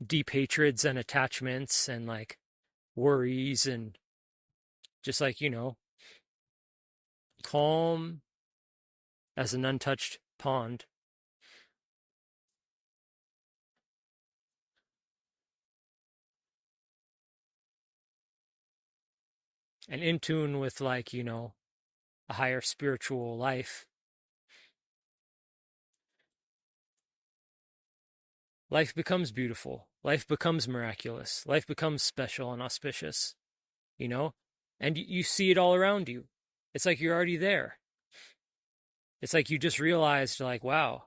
deep hatreds and attachments and like worries, and just like, calm as an untouched pond. and in tune with, like, a higher spiritual life, life becomes beautiful. Life becomes miraculous. Life becomes special and auspicious, you know? And you see it all around you. It's like you're already there. It's like you just realized, like, wow,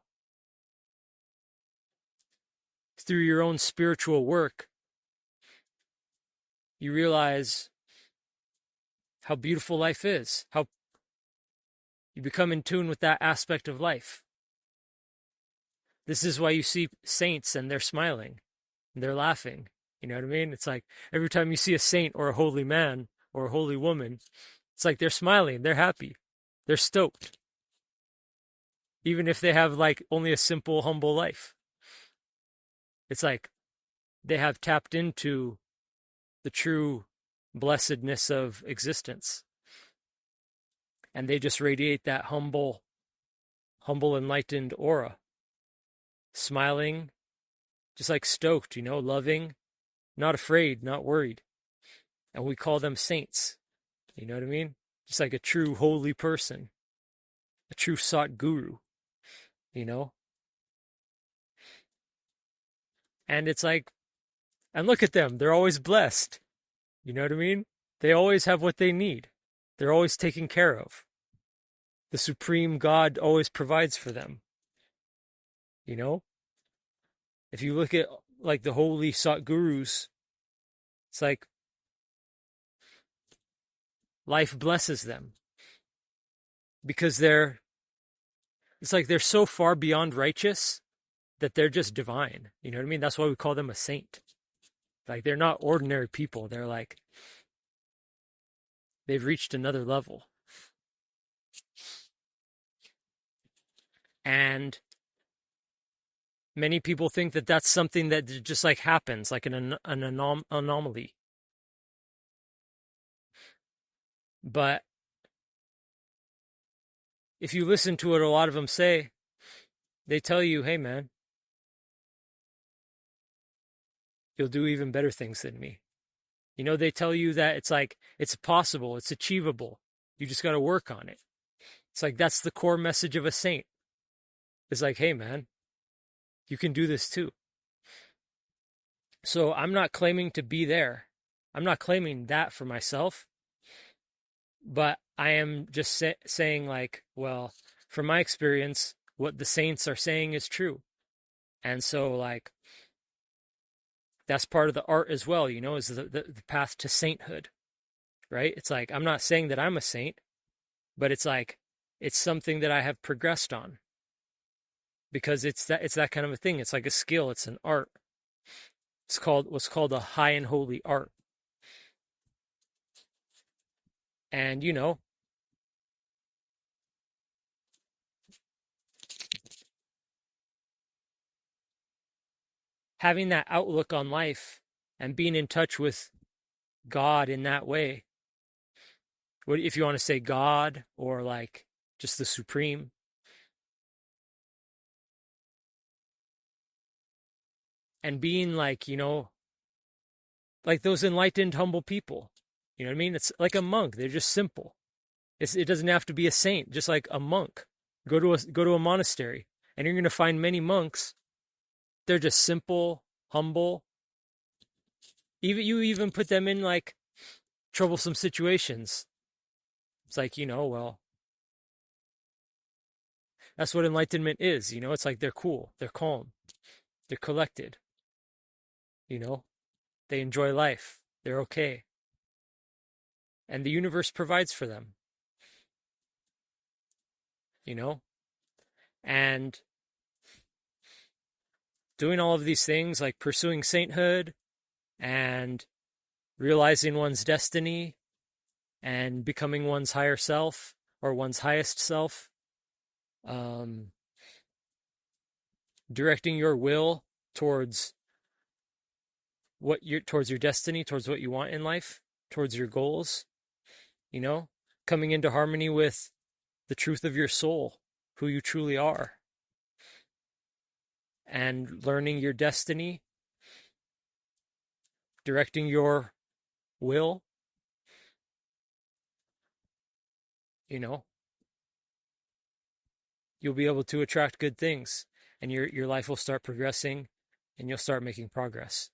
through your own spiritual work, you realize how beautiful life is, how you become in tune with that aspect of life. This is why you see saints and they're smiling and they're laughing. You know what I mean? It's like every time you see a saint or a holy man or a holy woman, it's like they're smiling, they're happy, they're stoked, even if they have like only a simple, humble life. It's like they have tapped into the true blessedness of existence. And they just radiate that humble, enlightened aura. Smiling, just like stoked, loving, not afraid, not worried. And we call them saints. You know what I mean? Just like a true holy person, a true sought guru, you know? And it's like, and look at them, they're always blessed. You know what I mean? They always have what they need. They're always taken care of. The supreme God always provides for them. You know? If you look at like the holy sought gurus, it's like life blesses them because it's like they're so far beyond righteous that they're just divine. You know what I mean? That's why we call them a saint. Like they're not ordinary people. They're like, they've reached another level. And many people think that that's something that just like happens, like an anomaly. But if you listen to what a lot of them say, they tell you, hey man, you'll do even better things than me. They tell you that it's like, it's possible, it's achievable. You just got to work on it. It's like, that's the core message of a saint. It's like, hey man, you can do this too. So I'm not claiming to be there. I'm not claiming that for myself. But I am just saying like, well, from my experience, what the saints are saying is true. And so like, that's part of the art as well, is the path to sainthood, right? It's like, I'm not saying that I'm a saint, but it's like, it's something that I have progressed on because it's that kind of a thing. It's like a skill. It's an art. It's what's called a high and holy art. And, having that outlook on life and being in touch with God in that way. What if you want to say God or like just the supreme? And being like, like those enlightened, humble people. You know what I mean? It's like a monk. They're just simple. It doesn't have to be a saint, just like a monk. Go to a monastery and you're going to find many monks. They're just simple, humble. You even put them in like troublesome situations. It's like, well, that's what enlightenment is. It's like they're cool, they're calm, they're collected. They enjoy life, they're okay. And the universe provides for them. And doing all of these things like pursuing sainthood and realizing one's destiny and becoming one's higher self or one's highest self, directing your will towards towards your destiny, towards what you want in life, towards your goals, coming into harmony with the truth of your soul, who you truly are, and learning your destiny, directing your will, you know, you'll be able to attract good things, and your life will start progressing, and you'll start making progress.